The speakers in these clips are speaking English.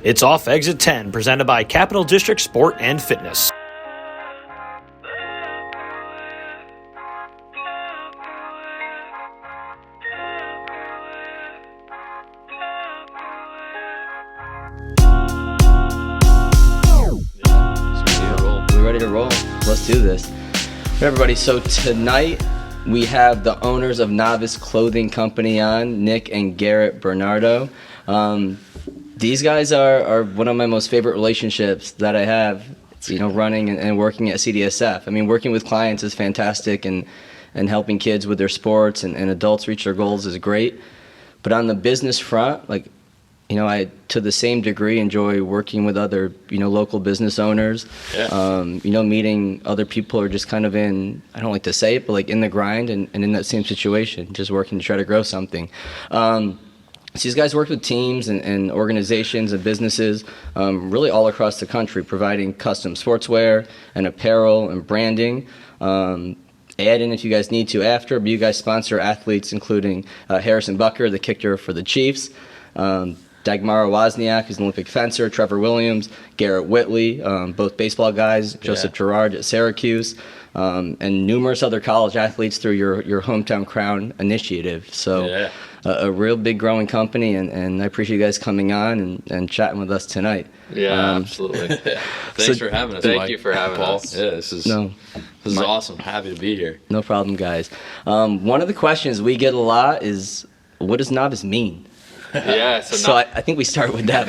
It's Off Exit 10, presented by Capital District Sport and Fitness. We're ready to roll. Let's do this. Hey everybody, so tonight we have the owners of NOVUS Clothing Company on, Nick and Garrett Bernardo. These guys are one of my most favorite relationships that I have, running and working at CDSF. I mean, working with clients is fantastic, and helping kids with their sports and adults reach their goals is great. But on the business front, I, to the same degree, enjoy working with other, local business owners, meeting other people who are just kind of in, I don't like to say it, but in the grind and in that same situation, just working to try to grow something. So these guys work with teams and organizations and businesses really all across the country, providing custom sportswear and apparel and branding. Add in if you guys need to after, but you guys sponsor athletes including Harrison Bucker, the kicker for the Chiefs, Dagmara Wozniak, who's an Olympic fencer, Trevor Williams, Garrett Whitley, both baseball guys, Joseph Girard at Syracuse, and numerous other college athletes through your Hometown Crown initiative. So a real big growing company, and I appreciate you guys coming on and chatting with us tonight. Yeah, absolutely. Thanks for having us, Thank Mike. you for having us. Yeah, this is awesome. Happy to be here. No problem, guys. One of the questions we get a lot is, what does NOVUS mean? Yeah, So I think we start with that.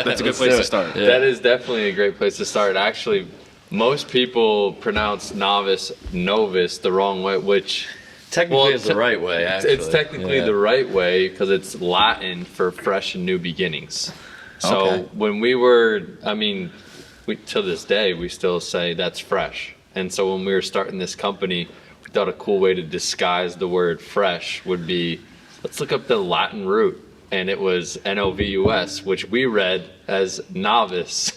That's a good place to start. Yeah. That is definitely a great place to start. Actually, most people pronounce novus the wrong way, which Technically, it's the right way, actually. It's technically the right way because it's Latin for fresh and new beginnings. So when we were, to this day, we still say that's fresh. And so when we were starting this company, we thought a cool way to disguise the word fresh would be, let's look up the Latin root. And it was NOVUS, which we read as novice.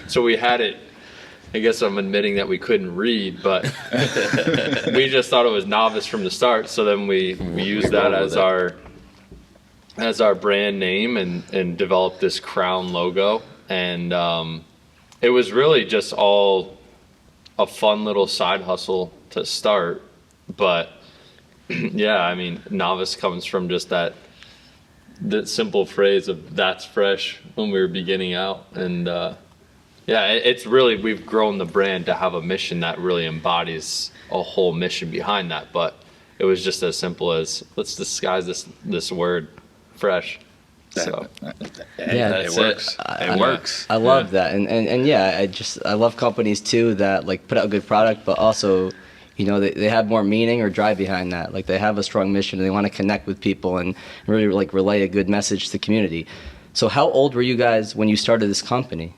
So we had it. I guess I'm admitting that we couldn't read, but we just thought it was novice from the start. So then we used that as our brand name and developed this crown logo. And it was really just all a fun little side hustle to start. But novice comes from just that simple phrase of "that's fresh" when we were beginning out. And it's really, we've grown the brand to have a mission that really embodies a whole mission behind that. But it was just as simple as, let's disguise this word fresh. So it works. It works. I love that. And I love companies too that put out a good product, but also they have more meaning or drive behind that. They have a strong mission and they want to connect with people and really relay a good message to the community. So how old were you guys when you started this company?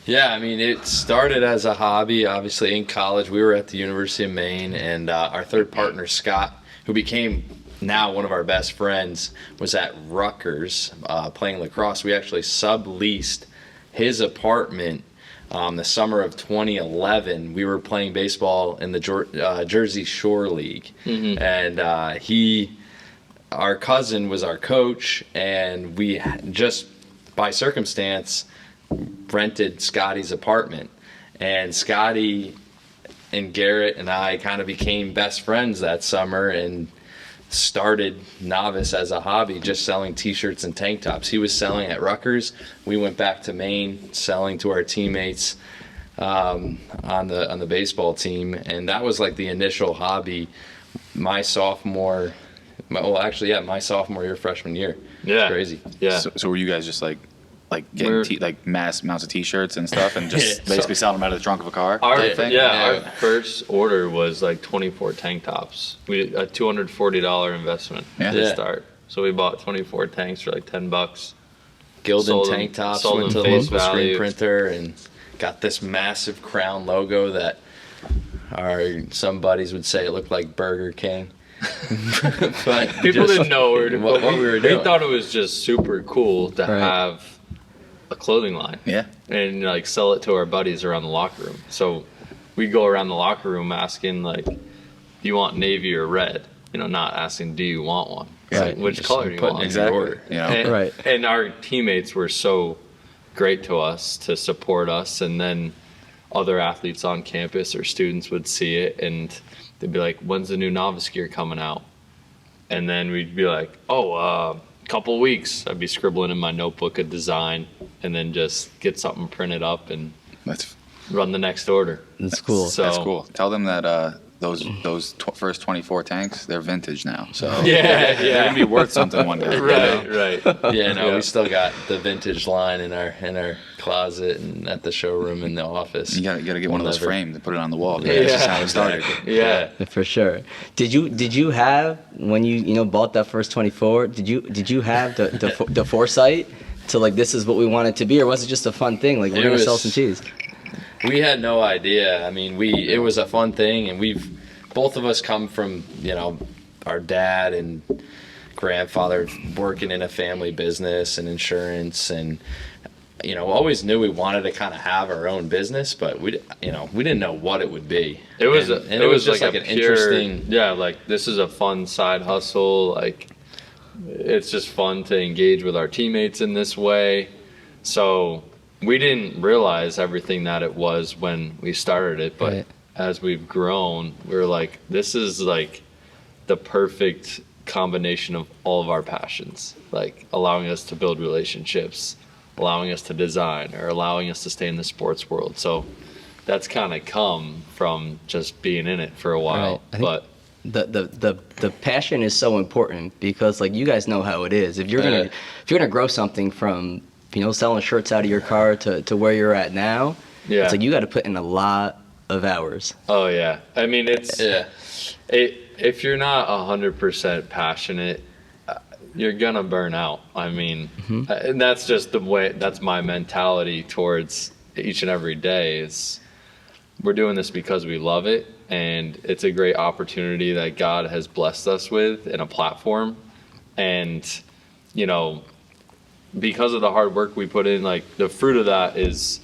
Yeah, it started as a hobby. Obviously, in college, we were at the University of Maine, and our third partner, Scott, who became now one of our best friends, was at Rutgers playing lacrosse. We actually subleased his apartment the summer of 2011. We were playing baseball in the Jersey Shore League, and our cousin was our coach, and we just by circumstance rented Scotty's apartment, and Scotty and Garrett and I kind of became best friends that summer and started NOVUS as a hobby, just selling t-shirts and tank tops. He was selling at Rutgers. We went back to Maine selling to our teammates on the baseball team, and that was the initial hobby my sophomore year, freshman year. Yeah, it's crazy. Yeah. So were you guys just getting mass amounts of t-shirts and stuff and just basically selling them out of the trunk of a car? Our first order was 24 tank tops. We a $240 investment to start. So we bought 24 tanks for $10. Gildan tank tops, went to the local screen printer and got this massive crown logo that some buddies would say it looked like Burger King. But people didn't know what we were doing. They thought it was just super cool to have a clothing line. Yeah. And sell it to our buddies around the locker room. So we go around the locker room asking do you want navy or red? Not asking, do you want one? Right. Which color do you want? Exactly. Order. And our teammates were so great to us to support us. And then other athletes on campus or students would see it and they'd be like, when's the new novice gear coming out? And then we'd be like, couple weeks. I'd be scribbling in my notebook a design and then just get something printed up and run the next order. That's cool. So, That's cool. Tell them that those first 24 tanks, they're vintage now. So yeah, they're gonna be worth something one day. Right. Yeah, no, we still got the vintage line in our closet and at the showroom in the office. You gotta get one of those framed and put it on the wall. Yeah, That's just how it started. Yeah. For sure. Did you have, when you bought that first 24? Did you have the foresight to like, this is what we want it to be, or was it just a fun thing? Like, we're gonna sell some cheese. We had no idea. I mean, it was a fun thing, and both of us come from, our dad and grandfather working in a family business and insurance, and always knew we wanted to kind of have our own business, but we didn't know what it would be. It was just like an interesting. Yeah, like this is a fun side hustle. Like it's just fun to engage with our teammates in this way. So we didn't realize everything that it was when we started it, but right. As we've grown, we're like, this is like the perfect combination of all of our passions, like allowing us to build relationships, allowing us to design, or allowing us to stay in the sports world. So that's kind of come from just being in it for a while. Right. But the passion is so important, because like, you guys know how it is. If you're gonna grow something from selling shirts out of your car to where you're at now, it's like you got to put in a lot of hours. Oh yeah, I mean if you're not 100% passionate, you're gonna burn out. I mean, and that's just that's my mentality towards each and every day. Is we're doing this because we love it, and it's a great opportunity that God has blessed us with in a platform, and because of the hard work we put in, like the fruit of that is,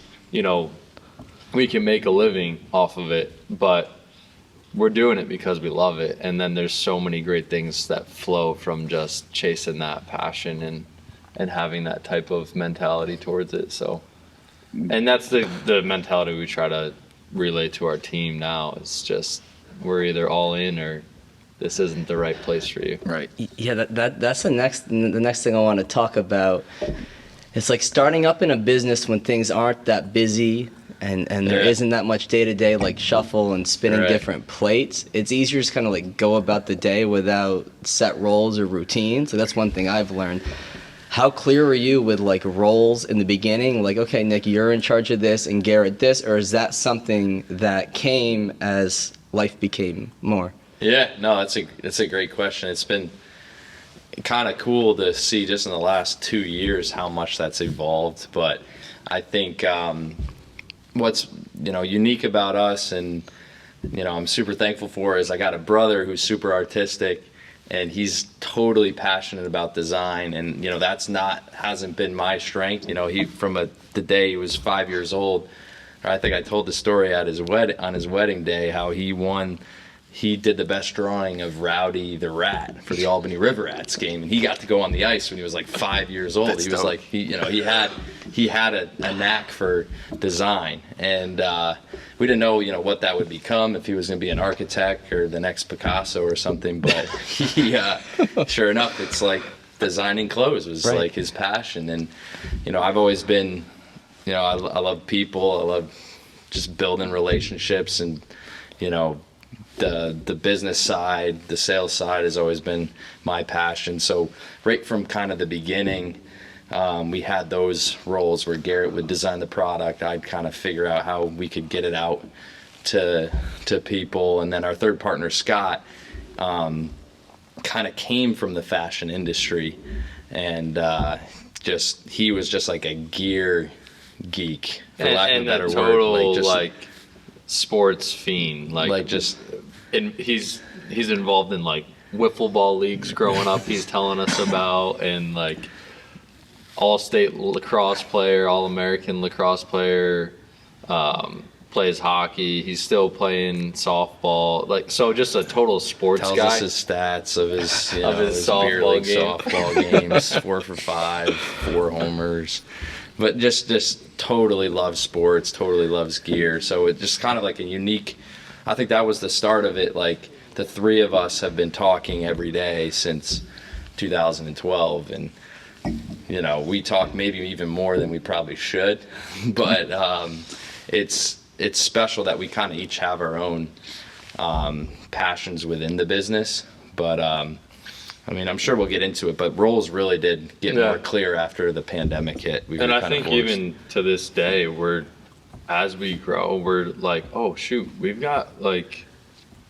we can make a living off of it, but we're doing it because we love it. And then there's so many great things that flow from just chasing that passion and having that type of mentality towards it. So, and that's the mentality we try to relay to our team now. It's just, we're either all in or this isn't the right place for you. Right. Yeah, that's the next thing I want to talk about. It's like starting up in a business when things aren't that busy and there isn't that much day-to-day like shuffle and spinning different plates. It's easier to kind of like go about the day without set roles or routines. So that's one thing I've learned. How clear are you with like roles in the beginning? Like, okay, Nick, you're in charge of this and Garrett this, or is that something that came as life became more? Yeah, no, that's a great question. It's been kind of cool to see just in the last 2 years how much that's evolved. But I think what's unique about us, and I'm super thankful for, is I got a brother who's super artistic, and he's totally passionate about design. And hasn't been my strength. He the day he was 5 years old. I think I told the story at on his wedding day how he did the best drawing of Rowdy the Rat for the Albany River Rats game, and he got to go on the ice when he was like 5 years old. That's he was dope. like he had a knack for design, and we didn't know what that would become, if he was going to be an architect or the next Picasso or something. But he sure enough, it's like designing clothes was like his passion. And I've always been I love people. I love just building relationships, and the business side, the sales side has always been my passion. So right from kind of the beginning, we had those roles where Garrett would design the product. I'd kind of figure out how we could get it out to people. And then our third partner, Scott, kind of came from the fashion industry, and he was just like a gear geek, for lack of a better total, word. Like sports fiend, and he's involved in like wiffle ball leagues growing up. He's telling us about, and like all-state lacrosse player, all-American lacrosse player, plays hockey. He's still playing softball. So just a total sports Tells guy. us his stats of his his his beer softball league game. softball games. 4 for 5, 4 homers. but just totally loves sports, totally loves gear. So it just kind of like a unique. I think that was the start of it. Like the three of us have been talking every day since 2012, and you know, we talk maybe even more than we probably should, but it's special that we kind of each have our own passions within the business. But I mean, I'm sure we'll get into it, but roles really did get more clear after the pandemic hit. And I think even to this day, as we grow, we're like, oh shoot, we've got like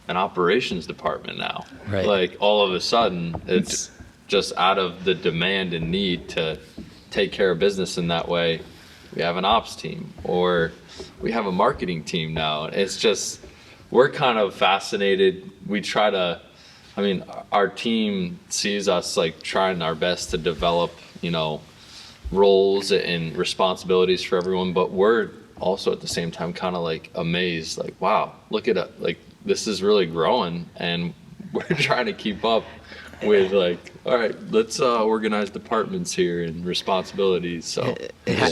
an operations department now. Right. Like all of a sudden, it's just out of the demand and need to take care of business in that way. We have an ops team, or we have a marketing team now. It's just, we're kind of fascinated. We try to, I mean, our team sees us like trying our best to develop, you know, roles and responsibilities for everyone, but we're also at the same time kind of like amazed, like, wow, look at it, like this is really growing, and we're trying to keep up with like, all right, let's organize departments here and responsibilities. So it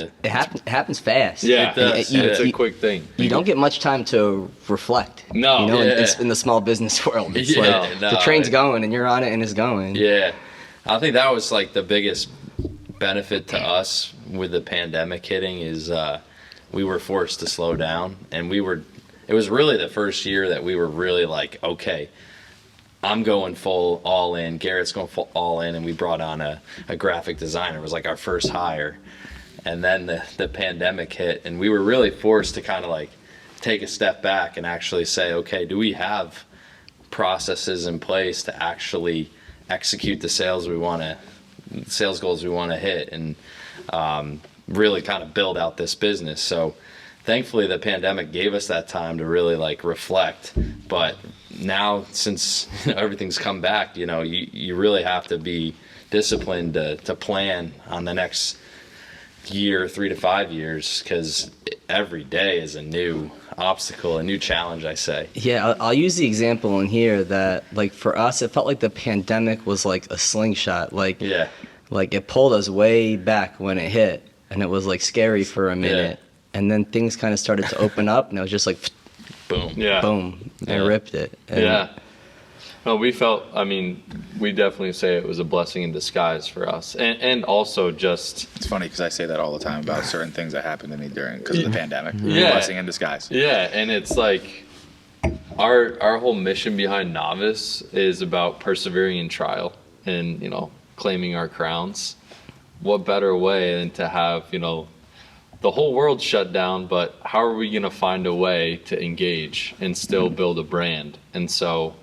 happens fast. Yeah, it does. It's a quick thing. You don't get much time to reflect. No. You know, Yeah. in the small business world, it's Yeah, like no, the train's going and you're on it and it's going. Yeah, I think that was like the biggest benefit to us with the pandemic hitting is we were forced to slow down, and it was really the first year that we were really like, okay, I'm going full all in, Garrett's going full all in, and we brought on a graphic designer. It was like our first hire. And then the pandemic hit, and we were really forced to kind of like take a step back and actually say, okay, do we have processes in place to actually execute the sales goals we want to hit, and really kind of build out this business. So thankfully the pandemic gave us that time to really like reflect. But now, since everything's come back, you know, you really have to be disciplined to plan on the next year, 3 to 5 years, because every day is a new obstacle, a new challenge, I say. Yeah, I'll use the example in here that, like, for us, it felt like the pandemic was like a slingshot. Like, Yeah. like it pulled us way back when it hit, and it was like scary for a minute. And then things kind of started to open up, and it was just like, Boom. Yeah. boom, and Yeah. ripped it. And Yeah. No, we definitely say it was a blessing in disguise for us. And also just, It's funny because I say that all the time about certain things that happened to me because of the pandemic. Yeah. Blessing in disguise. yeah, and it's like our whole mission behind Novice is about persevering in trial and, you know, claiming our crowns. What better way than to have, you know, the whole world shut down, but how are we going to find a way to engage and still build a brand? And so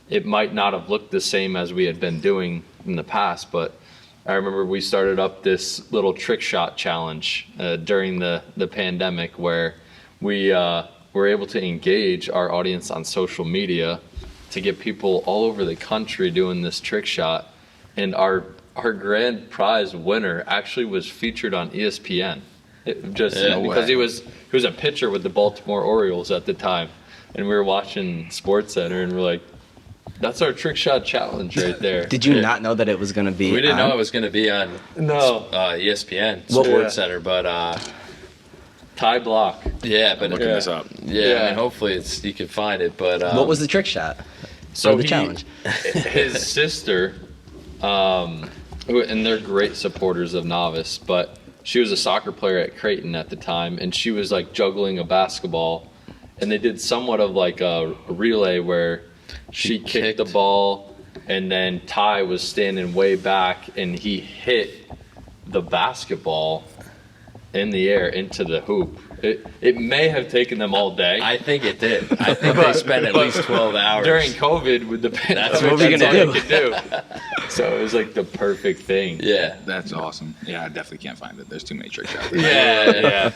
it might not have looked the same as we had been doing in the past, but I remember we started up this little trick shot challenge during the pandemic, where we were able to engage our audience on social media to get people all over the country doing this trick shot. And our grand prize winner actually was featured on ESPN. Because he was a pitcher with the Baltimore Orioles at the time, and we were watching SportsCenter, and we're like, that's our trick shot challenge right there. Did you not know that it was going to be We didn't on? know it was going to be on No. ESPN, What- SportsCenter, but Ty Block. yeah, but Looking this up. yeah, I Yeah. mean, hopefully you can find it. But What was the trick shot? So the challenge? His sister, and they're great supporters of Novice, but she was a soccer player at Creighton at the time, and she was like juggling a basketball, and they did somewhat of like a relay where she kicked the ball, and then Ty was standing way back, and he hit the basketball in the air into the hoop. It may have taken them all day. I think it did. I think they spent at least 12 hours. During COVID with the pandemic, what we're gonna all do. you could do. So it was like the perfect thing. Yeah. That's awesome. Yeah, I definitely can't find it. There's too many trick shots. Yeah.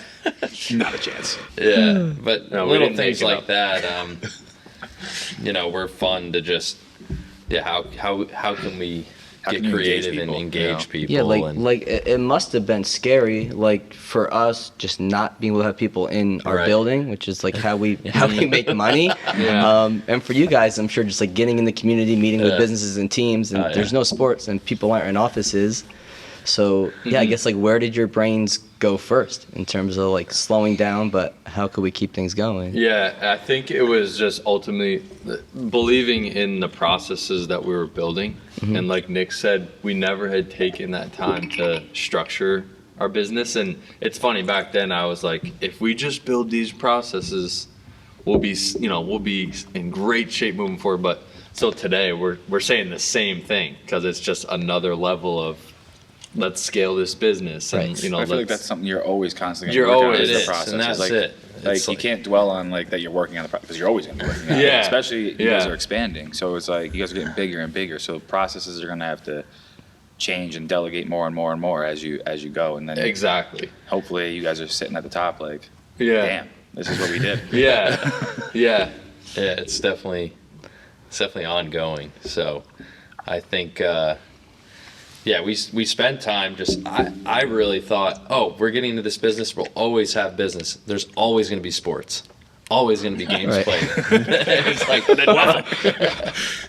Not a chance. Yeah. But No, we little didn't things make it like up. that, you know, were fun to just, how can we How get can you engage creative and people, engage yeah. people? Yeah, and, like it must have been scary, like for us, just not being able to have people in our Right. building, which is like how we make money. Yeah. And for you guys, I'm sure just like getting in the community, meeting with Yeah. businesses and teams, and Oh, yeah. there's no sports and people aren't in offices. So yeah, I guess like where did your brains go first in terms of like slowing down, but how could we keep things going? Yeah, I think it was just ultimately believing in the processes that we were building. And like Nick said, we never had taken that time to structure our business. And it's funny, back then I was like, if we just build these processes, we'll be in great shape moving forward. But still today we're saying the same thing, because it's just another level of, let's scale this business. And Right. I feel like that's something you're always constantly You're working always- on, is it the is, process. and that's like, it. Like It's you like- can't dwell on like that you're working on the process, because you're always going to be working on it. Yeah. Especially you guys Yeah. are expanding, so it's like you guys are getting bigger and bigger. So processes are going to have to change and delegate more and more and more as you go, and then exactly. hopefully you guys are sitting at the top like, Yeah. damn, this is what we did. Yeah. Yeah. Yeah, it's definitely ongoing. So I think, we spent time I really thought, oh, we're getting into this business, we'll always have business. There's always going to be sports. Always going to be games Right. played. It's like, wow.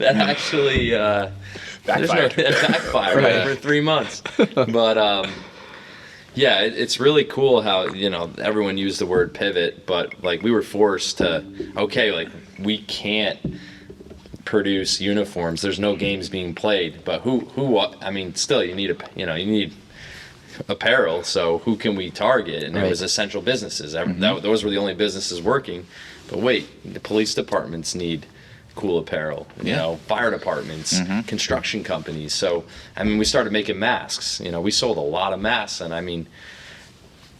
That actually Backfired. It backfired for 3 months. But it's really cool how, everyone used the word pivot, but like we were forced to, okay, like we can't produce uniforms. There's no games being played, but still you need apparel. So who can we target? And it was essential businesses. Those were the only businesses working. But wait, the police departments need cool apparel, fire departments, construction companies. So, we started making masks. We sold a lot of masks, and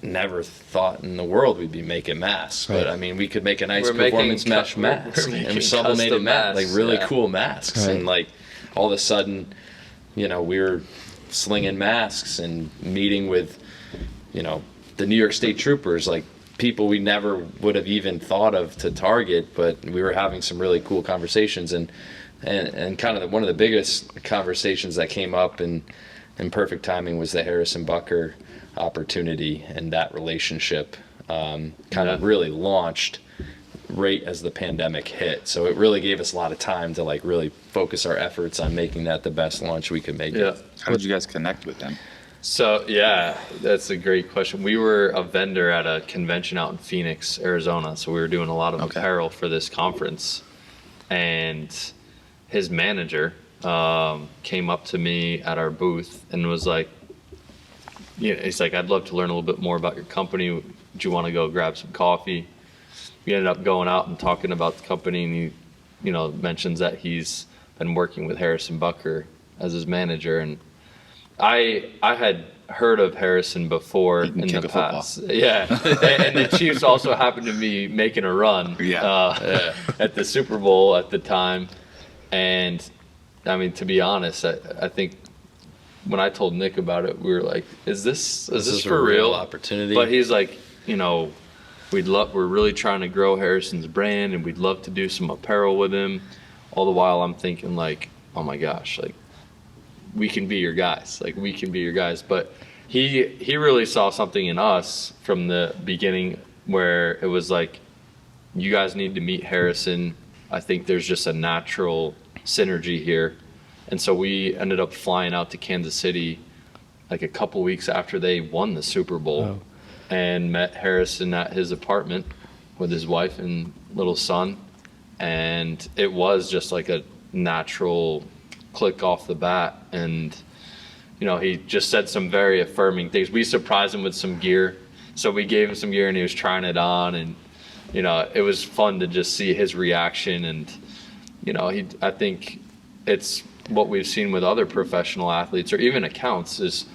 never thought in the world we'd be making masks. Right. But, we could make a nice We're making performance mesh we're mask making and sublimated custom masks, like masks, really yeah. cool masks. Right. And, like, all of a sudden, we were slinging masks and meeting with, the New York State Troopers, like, people we never would have even thought of to target, but we were having some really cool conversations, and kind of one of the biggest conversations that came up in perfect timing was the Harrison Bucker opportunity, and that relationship kind of really launched right as the pandemic hit. So it really gave us a lot of time to like really focus our efforts on making that the best launch we could make Yeah. it. How did you guys connect with them? So yeah, that's a great question. We were a vendor at a convention out in Phoenix, Arizona. So we were doing a lot of apparel for this conference, and his manager came up to me at our booth and was like, he's like, I'd love to learn a little bit more about your company. Would you want to go grab some coffee? We ended up going out and talking about the company, and he, mentions that he's been working with Harrison Bucker as his manager, and I had heard of Harrison before in the past. Yeah, and the Chiefs also happened to be making a run at the Super Bowl at the time, and to be honest, I think when I told Nick about it, we were like, "Is this for a real opportunity?" But he's like, we're really trying to grow Harrison's brand, and we'd love to do some apparel with him. All the while, I'm thinking like, oh my gosh, like, we can be your guys. Like, we can be your guys. But he really saw something in us from the beginning, where it was like, you guys need to meet Harrison. I think there's just a natural synergy here. And so we ended up flying out to Kansas City like a couple weeks after they won the Super Bowl, and met Harrison at his apartment with his wife and little son. And it was just like a natural click off the bat. And, he just said some very affirming things. We surprised him with some gear. So we gave him some gear and he was trying it on, and, it was fun to just see his reaction. And, I think it's what we've seen with other professional athletes or even accounts is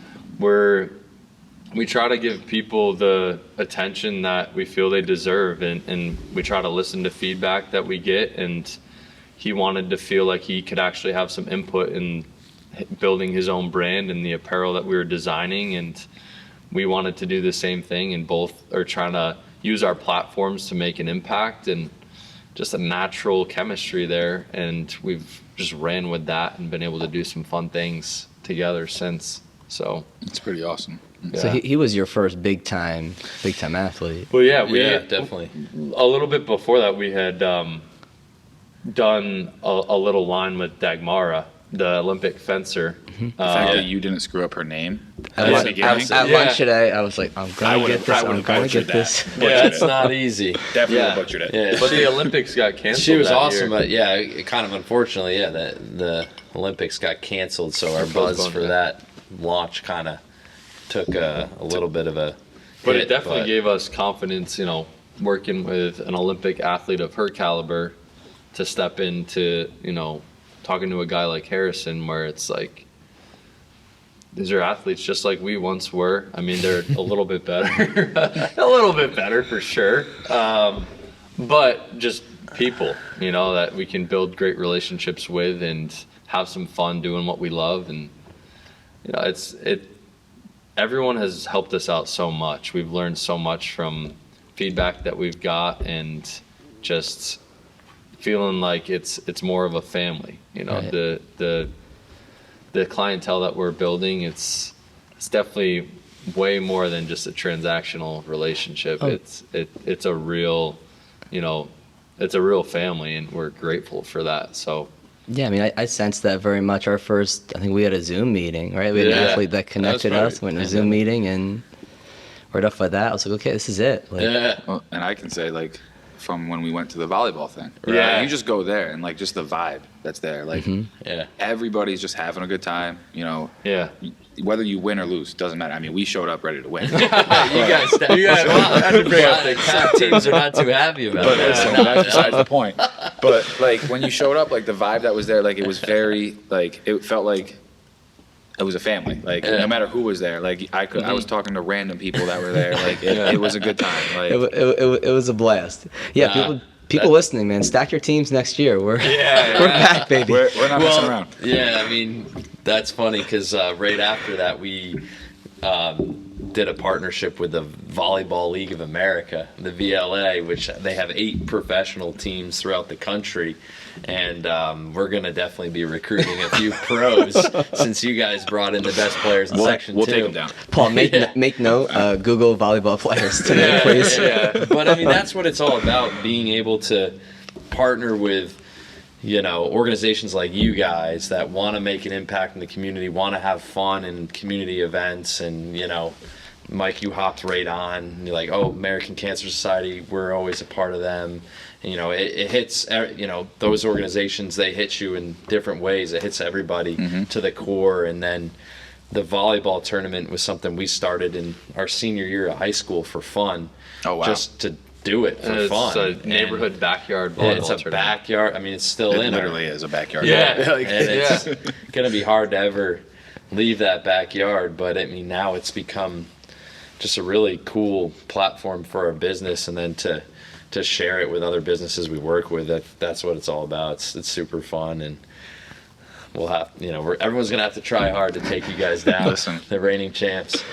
we try to give people the attention that we feel they deserve, and we try to listen to feedback that we get. And he wanted to feel like he could actually have some input in building his own brand and the apparel that we were designing, and we wanted to do the same thing, and both are trying to use our platforms to make an impact, and just a natural chemistry there. And we've just ran with that and been able to do some fun things together since. So It's pretty awesome. yeah. So he was your first big time athlete. Well, yeah, Definitely. A little bit before that, we had done a little line with Dagmara, the Olympic fencer. The fact that you didn't screw up her name At, at the lunch, beginning. at lunch today, I was like, I'm going to get this. I'm would've going to butchered get this. that. Yeah, it's not easy. Definitely Yeah. butchered it. Yeah, But the Olympics got canceled. she was that awesome, year. but yeah, it kind of unfortunately, yeah, the Olympics got canceled, so our buzz Postponed, for yeah. that launch kind of took a little bit of a. But hit, it definitely gave us confidence, working with an Olympic athlete of her caliber to step into, talking to a guy like Harrison, where it's like, these are athletes just like we once were. I mean, they're a little bit better, a little bit better for sure. But just people, that we can build great relationships with and have some fun doing what we love. And, everyone has helped us out so much. We've learned so much from feedback that we've got, and just feeling like it's more of a family. Right. The clientele that we're building, it's definitely way more than just a transactional relationship. Oh. It's a real, it's a real family, and we're grateful for that. So. Yeah, I mean, I sensed that very much. Our first, I think we had a Zoom meeting, right? We had an Yeah. athlete that connected That us, was went to a Zoom meeting, and right off of that, I was like, okay, this is it. Like, Yeah. Well, and I can say, like, from when we went to the volleyball thing. Yeah. You just go there and, like, just the vibe that's there. Like, Yeah. everybody's just having a good time. Yeah. Whether you win or lose, doesn't matter. I mean, we showed up ready to win. You guys had to bring up the teams are not too happy about But that. so that's besides the point. But like when you showed up, like the vibe that was there, like it was very like it felt like it was a family. Like Yeah. no matter who was there, like I was talking to random people that were there. Like it was a good time. Like it was a blast. Yeah, Nah, people listening, man, stack your teams next year. We're we're back, baby. we're not messing around. Yeah, I mean, that's funny because right after that, we did a partnership with the Volleyball League of America, the VLA, which they have 8 professional teams throughout the country. And we're going to definitely be recruiting a few pros since you guys brought in the best players in Section 2. We'll take them down. Paul, make note. Google volleyball players today, please. Yeah. But I mean, that's what it's all about, being able to partner with, organizations like you guys that want to make an impact in the community, want to have fun in community events. And, Mike, you hopped right on. And you're like, oh, American Cancer Society, we're always a part of them. And, it hits, those organizations, they hit you in different ways. It hits everybody to the core. And then the volleyball tournament was something we started in our senior year of high school for fun. Oh, wow. Just to do it for It's fun. a neighborhood backyard Yeah, volleyball it's a tournament. backyard. I mean, it's still It in literally is a backyard. Yeah, Like, and it's yeah. gonna be hard to ever leave that backyard. But I mean, now it's become just a really cool platform for our business, and then to share it with other businesses we work with. That's what it's all about. It's super fun, and we'll have everyone's gonna have to try hard to take you guys down. Listen. The reigning champs.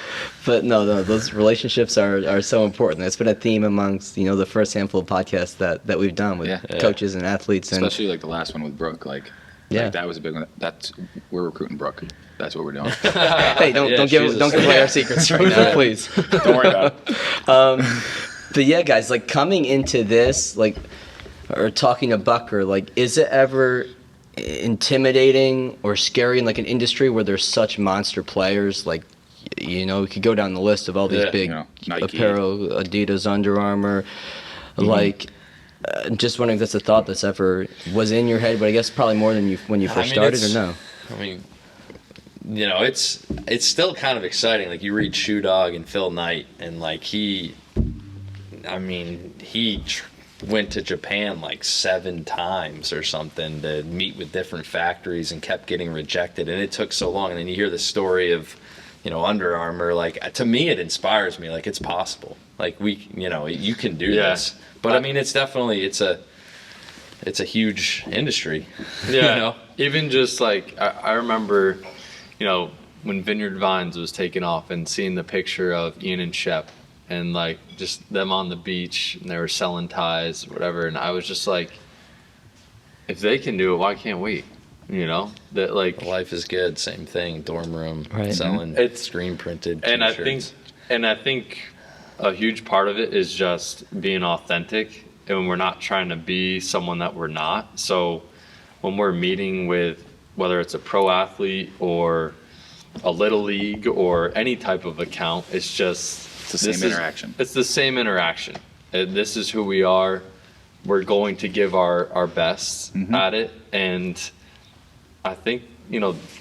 But no, those relationships are so important. It's been a theme amongst the first handful of podcasts that we've done with Yeah. coaches and athletes, and Especially like the last one with Brooke. Like that was a big one. We're recruiting Brooke. That's what we're doing. hey, don't Yeah, give she's a- away our secrets right now, please. Don't worry about it. But yeah, guys, like coming into this, or talking to Bucker, is it ever intimidating or scary in an industry where there's such monster players? We could go down the list of all these Yeah. big Nike. apparel, Adidas, Under Armour, just wondering if that's a thought that's ever was in your head, but I guess probably more than when you first started, or no? I mean, it's still kind of exciting. Like you read Shoe Dog and Phil Knight, and he went to Japan 7 times or something to meet with different factories and kept getting rejected, and it took so long. And then you hear the story of Under Armour. To me, it inspires me. It's possible. You can do Yeah. this. But I mean, it's definitely it's a huge industry. Yeah. Even just I remember, when Vineyard Vines was taking off and seeing the picture of Ian and Shep and just them on the beach and they were selling ties, whatever. And I was just like, if they can do it, why can't we? That Life is Good, same thing. Dorm room, Right. selling It's- screen printed. And I t-shirts. think a huge part of it is just being authentic, and we're not trying to be someone that we're not. So when we're meeting with whether it's a pro athlete or a little league or any type of account. It's just It's the same interaction. It's the same interaction. This is who we are. We're going to give our best at it, and I think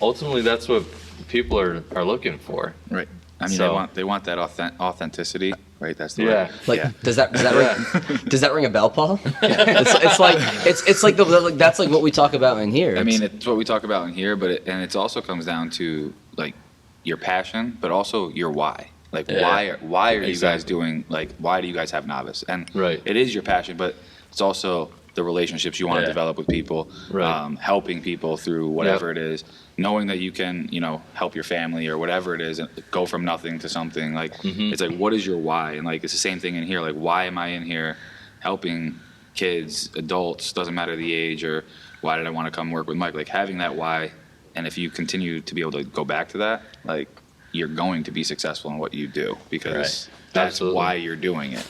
ultimately that's what people are looking for. Right. I mean, they want that authenticity, right? That's the Yeah. word. Does that ring a bell, Paul? It's like that's like what we talk about in here. I mean, it's what we talk about in here, but it also comes down to like your passion, but also your why. Like why are you guys doing, like, why do you guys have Novus? And Right. it is your passion, but it's also the relationships you want to develop with people, Right. helping people through whatever it is, knowing that you can, help your family or whatever it is, and go from nothing to something. Like, it's like, what is your why? And like, it's the same thing in here. Like, why am I in here helping kids, adults, doesn't matter the age, or why did I want to come work with Mike? Like, having that why, and if you continue to be able to go back to that, like, you're going to be successful in what you do, because that's Absolutely. why you're doing it.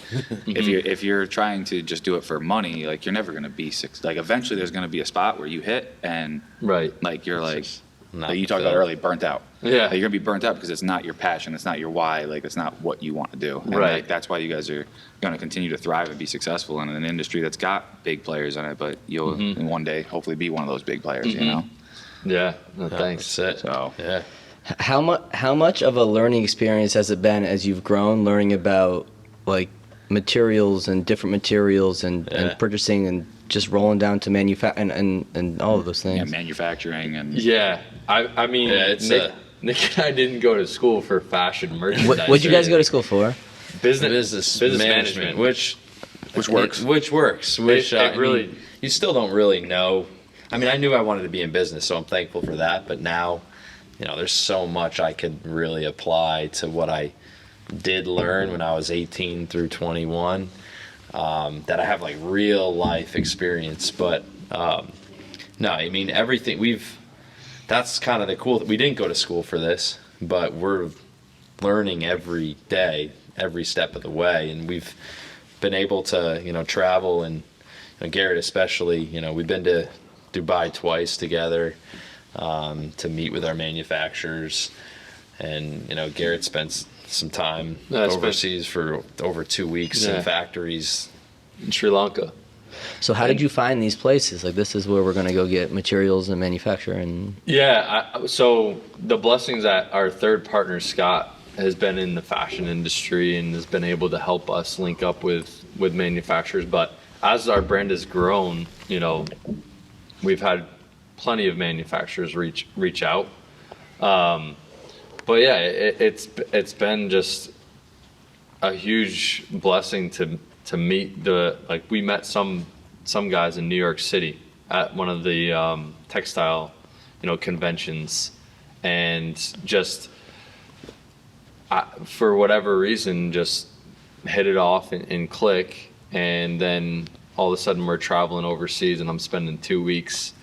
If you're trying to just do it for money, like, you're never going to be like, eventually there's going to be a spot where you hit and Right. like you're like not you talked about fulfilled. earlier, burnt out. Yeah. Like, you're gonna be burnt out because it's not your passion, it's not your why, like, it's not what you want to do. And Right. like, that's why you guys are gonna continue to thrive and be successful in an industry that's got big players in it, but you'll one day hopefully be one of those big players, you know? Yeah. No, thanks. That's it. So Yeah. How much of a learning experience has it been as you've grown, learning about like materials and different materials and purchasing and just rolling down to and all of those things? yeah, manufacturing and Yeah. I mean, it's Nick and I didn't go to school for fashion merchandise. What'd you guys go to school for? Business management. which works. Which works. Which it I really- mean, you still don't really know. I mean, I knew I wanted to be in business, so I'm thankful for that. But now, there's so much I could really apply to what I did learn when I was 18 through 21, that I have like real life experience. But no, I mean, everything that's kind of the cool. We didn't go to school for this, but we're learning every day, every step of the way, and we've been able to, travel, and Garrett especially, we've been to Dubai twice together, to meet with our manufacturers, and Garrett spent some time overseas for over 2 weeks in factories in Sri Lanka. So how did you find these places? Like, this is where we're going to go get materials and manufacture and... Yeah, so the blessings that our third partner, Scott, has been in the fashion industry and has been able to help us link up with manufacturers. But as our brand has grown, we've had plenty of manufacturers reach out. But yeah, it's been just a huge blessing to meet we met some guys in New York City at one of the textile conventions, and just for whatever reason just hit it off and click, and then all of a sudden we're traveling overseas, and I'm spending 2 weeks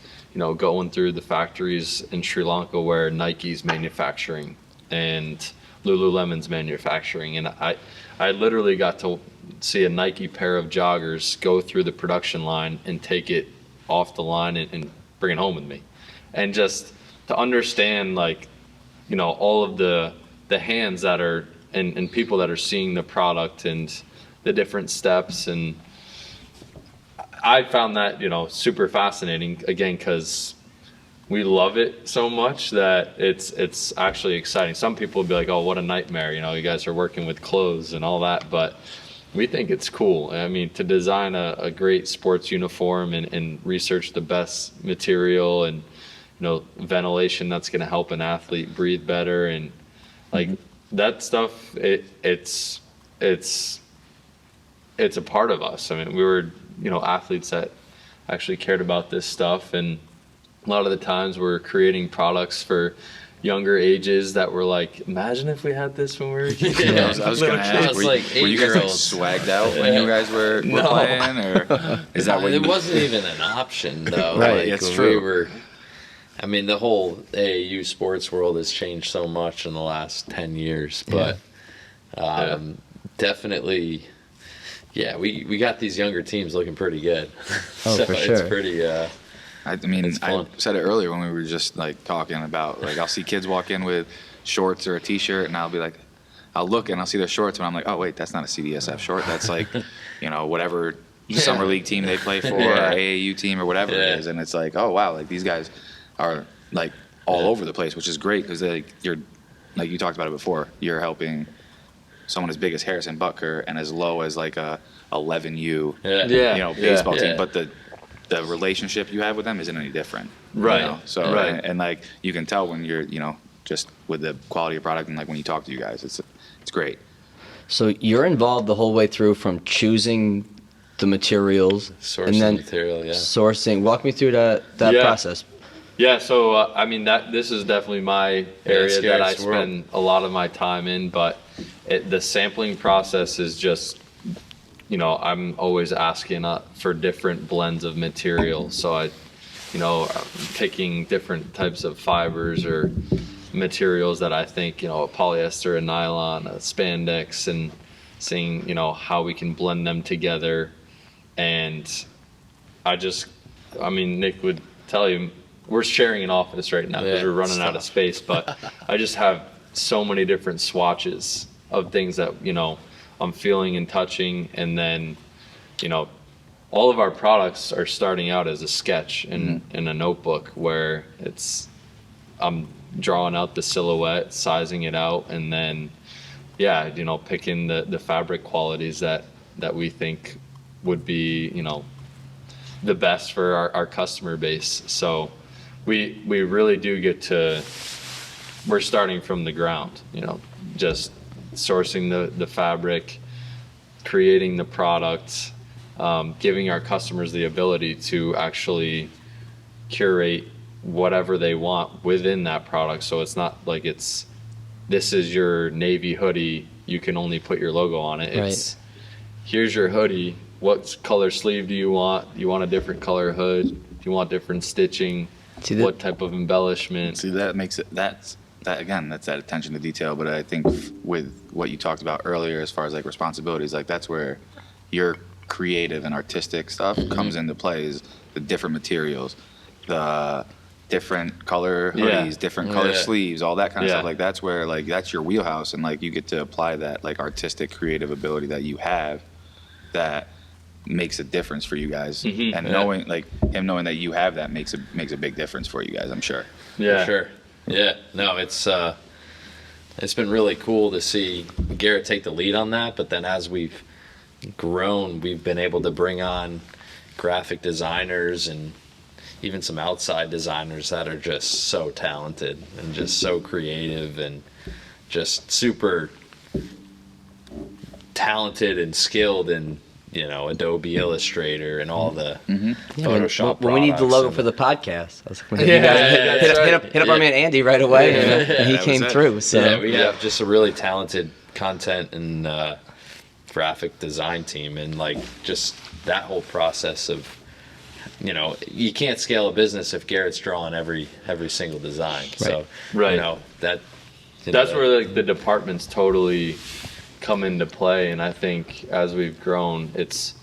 going through the factories in Sri Lanka where Nike's manufacturing and Lululemon's manufacturing, and I literally got to see a Nike pair of joggers go through the production line and take it off the line and bring it home with me. And just to understand, all of the hands that are, and people that are seeing the product and the different steps. And I found that, super fascinating, again, because we love it so much that it's actually exciting. Some people would be like, oh, what a nightmare, you guys are working with clothes and all that, but we think it's cool. I mean, to design a great sports uniform and research the best material and, ventilation that's going to help an athlete breathe better, and that stuff, it's a part of us. I mean, we were, athletes that actually cared about this stuff, and a lot of the times we're creating products for younger ages that were like, imagine if we had this when we were kids. Yeah, I was going to ask, was like were you guys 8-year-olds. swagged out when you guys were playing, or is that what it wasn't even an option, though. Right, it's true. The whole AAU sports world has changed so much in the last 10 years, but definitely, we got these younger teams looking pretty good. Oh, so for it's sure. pretty, I mean, It's I fun. said it earlier when we were just like talking about, like, I'll see kids walk in with shorts or a t-shirt, and I'll be like, I'll look and I'll see their shorts, and I'm like, oh wait, that's not a CDSF short. That's like, whatever summer league team they play for, Yeah. or AAU team, or whatever Yeah. it is. And it's like, oh wow, like these guys are like all over the place, which is great because you're, like you talked about it before, you're helping someone as big as Harrison Butker and as low as like a 11U, Yeah. baseball Yeah. team, but the relationship you have with them isn't any different. Right. So, Right. and like, you can tell when you're, just with the quality of product and like when you talk to you guys, it's great. So you're involved the whole way through from choosing the materials Sourcing and then material, yeah. sourcing. Walk me through that Yeah. process. Yeah, so I mean this is definitely my area that I Garrett's world. spend a lot of my time in, but the sampling process is just, I'm always asking for different blends of material. So I'm picking different types of fibers or materials that I think, a polyester, a nylon, a spandex, and seeing, how we can blend them together. And Nick would tell you, we're sharing an office right now because Yeah, we're running out of space, but I just have so many different swatches of things that, I'm feeling and touching. And then, all of our products are starting out as a sketch in a notebook where I'm drawing out the silhouette, sizing it out, and then, picking the fabric qualities that we think would be, the best for our customer base. So we really do we're starting from the ground, just sourcing the fabric, creating the product, giving our customers the ability to actually curate whatever they want within that product. So it's not like this is your navy hoodie, you can only put your logo on it. It's here's your hoodie, what color sleeve do you want? Do you want a different color hood? Do you want different stitching? What type of embellishment? See, that makes it, that's that attention to detail. But I think with what you talked about earlier, as far as like responsibilities, like that's where your creative and artistic stuff comes into play, is the different materials, the different color hoodies, different color sleeves, all that kind of stuff. Like that's where, like, that's your wheelhouse, and like you get to apply that like artistic creative ability that you have that makes a difference for you guys. And knowing, like, him knowing that you have that makes a big difference for you guys, I'm sure. Yeah. For sure. Yeah. No, it's been really cool to see Garrett take the lead on that, but then as we've grown, we've been able to bring on graphic designers and even some outside designers that are just so talented and just so creative and just super talented and skilled in, Adobe Illustrator and all the Photoshop When we need the products logo and- for the podcast, I was like, you guys hit up our man Andy right away, and he that came was it. through. So Yeah, we have just a really talented content and graphic design team, and like just that whole process of, you can't scale a business if Garrett's drawing every single design. So, Right. That's where like the departments totally come into play. And I think as we've grown, it's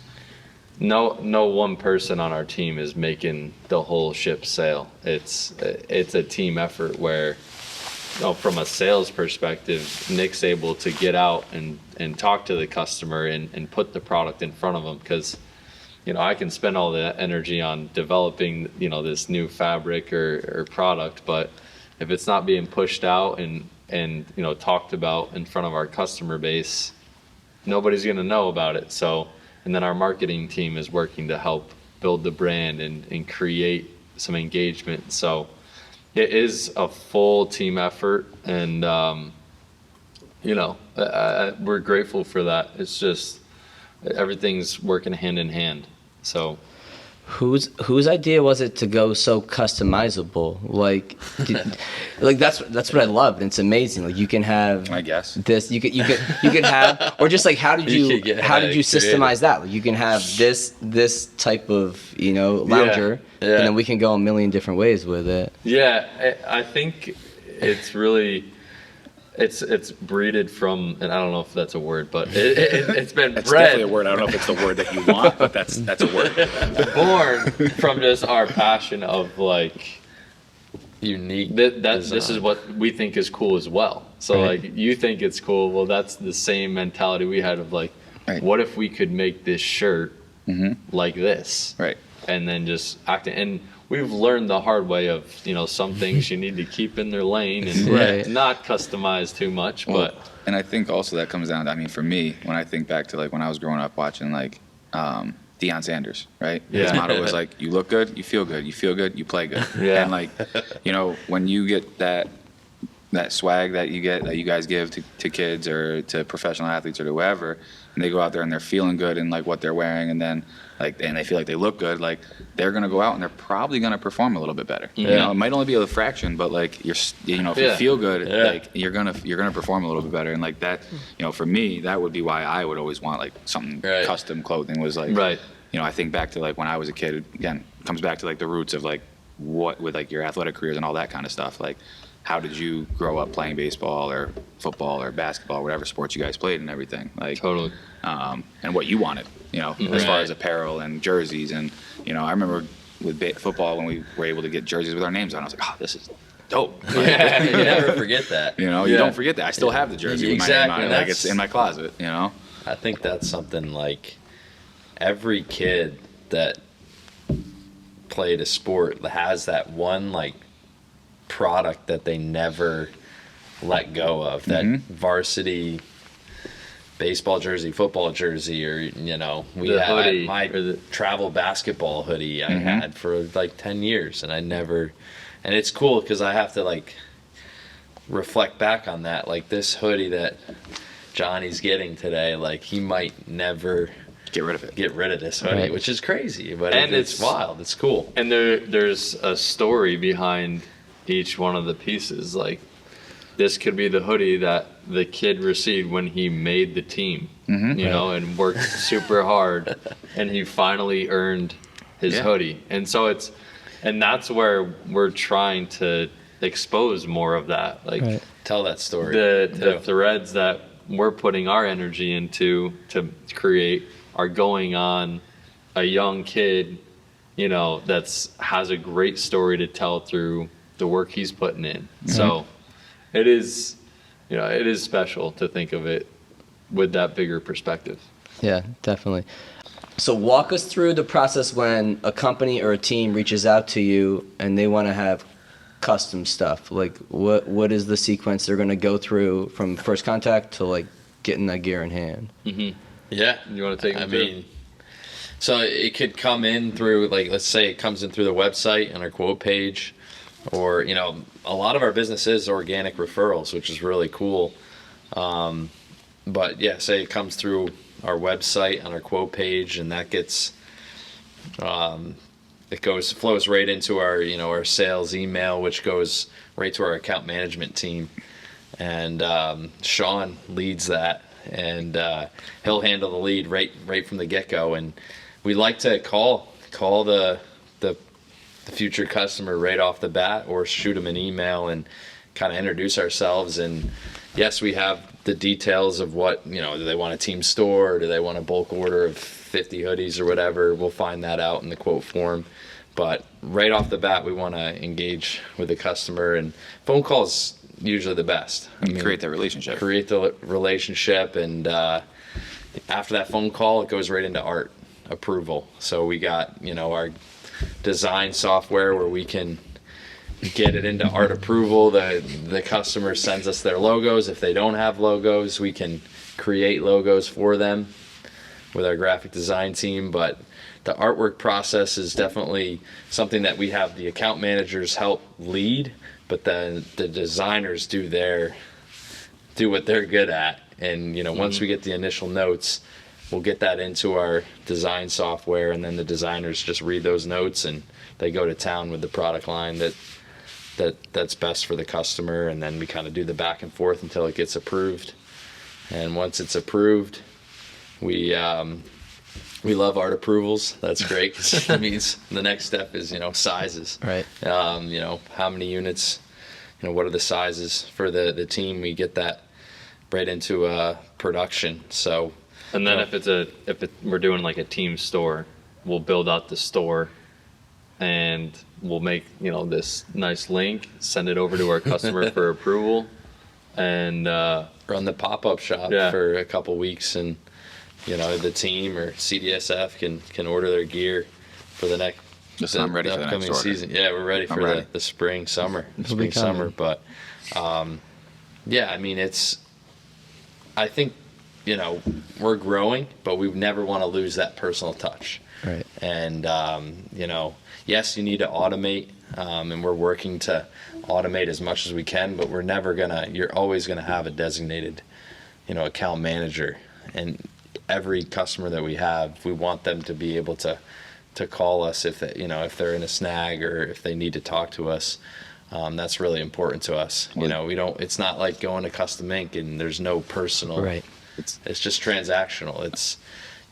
no one person on our team is making the whole ship sail. It's a team effort where, from a sales perspective, Nick's able to get out and talk to the customer and put the product in front of them, because I can spend all the energy on developing this new fabric or product, but if it's not being pushed out and talked about in front of our customer base, nobody's going to know about it. So, and then our marketing team is working to help build the brand and create some engagement. So it is a full team effort, and we're grateful for that. It's just everything's working hand in hand. So whose idea was it to go so customizable? Like, that's what I love. And it's amazing. Like, you can have, I guess, this. You could have, or just like, how did you systemize that? Like, you can have this type of lounger, and then we can go a million different ways with it. Yeah, I think it's really It's breeded from, and I don't know if that's a word, but it's been That's bred, definitely a word. I don't know if it's the word that you want, but that's a word. born from just our passion of like Unique. this is what we think is cool as well. So like you think it's cool, well that's the same mentality we had of like, what if we could make this shirt like this, Right. and then just act it. And we've learned the hard way of, you know, some things you need to keep in their lane and not customize too much. But and I think also that comes down to, I mean, for me, when I think back to like when I was growing up watching like Deion Sanders, right? Yeah. His motto was like, you look good, you feel good, you play good. Yeah. And like, you know, when you get that swag that you guys give to kids or to professional athletes or to whoever, and they go out there and they're feeling good in like what they're wearing, and then like, and they feel like they look good, like they're gonna go out and they're probably gonna perform a little bit better. You know, it might only be a fraction, but like if you feel good, like you're gonna perform a little bit better. And like that, you know, for me, that would be why I would always want like something custom clothing was like, you know, I think back to like when I was a kid, again, comes back to like the roots of like what with like your athletic careers and all that kind of stuff. Like, how did you grow up playing baseball or football or basketball, whatever sports you guys played and everything? Like, totally. And what you wanted, you know, as far as apparel and jerseys. And, you know, I remember with football when we were able to get jerseys with our names on, I was like, oh, this is dope. Like, You never forget that. you know, you don't forget that. I still have the jersey with my name on it. Like, it's in my closet, you know? I think that's something like every kid that played a sport has that one like product that they never let go of, that varsity baseball jersey, football jersey, or, you know, my travel basketball hoodie I had for like 10 years, and and it's cool because I have to like reflect back on that, like this hoodie that Johnny's getting today, like he might never Get rid of it. Get rid of this hoodie, which is crazy, but it's wild. It's cool. And there's a story behind each one of the pieces. Like, this could be the hoodie that the kid received when he made the team, you know, and worked super hard, and he finally earned his hoodie. And so that's where we're trying to expose more of that. Like, tell that story. The threads that we're putting our energy into to create are going on a young kid, you know, has a great story to tell through the work he's putting in. So it is, you know, it is special to think of it with that bigger perspective. Yeah, definitely. So walk us through the process when a company or a team reaches out to you and they want to have custom stuff. Like, what is the sequence they're going to go through from first contact to like getting that gear in hand? Yeah. You want to take it? I mean, so it could come in through, like, let's say it comes in through the website on our quote page, or, you know, a lot of our business is organic referrals, which is really cool. But yeah, say it comes through our website on our quote page, and that gets, flows right into our, you know, our sales email, which goes right to our account management team. And Sean leads that, and he'll handle the lead right from the get-go. And we like to call the future customer right off the bat, or shoot them an email and kind of introduce ourselves. And yes, we have the details of what, you know, do they want a team store, or do they want a bulk order of 50 hoodies or whatever. We'll find that out in the quote form. But right off the bat, we want to engage with the customer, and phone calls usually the best. Create that relationship. Create the relationship, and after that phone call, it goes right into art approval. So we got, you know, our design software where we can get it into art approval. The customer sends us their logos. If they don't have logos, we can create logos for them with our graphic design team. But the artwork process is definitely something that we have the account managers help lead, but then the designers do what they're good at. And, you know, once we get the initial notes, we'll get that into our design software, and then the designers just read those notes and they go to town with the product line that's best for the customer. And then we kind of do the back and forth until it gets approved. And once it's approved, we love art approvals. That's great, because it means the next step is, you know, sizes. Right. You know, how many units what are the sizes for the team. We get that right into production. So, and then if we're doing like a team store, we'll build out the store, and we'll make this nice link, send it over to our customer for approval, and run the pop-up shop for a couple weeks, and the team or CDSF can order their gear for the next. I'm ready for the next order. Season. Yeah, we're ready for the spring, summer. But yeah, I mean, I think we're growing, but we never want to lose that personal touch. Right. And yes, you need to automate, and we're working to automate as much as we can, but you're always gonna have a designated account manager, and every customer that we have, we want them to be able to call us if they're in a snag or if they need to talk to us. That's really important to us. It's not like going to Custom Ink and there's no personal. Right. It's just transactional. It's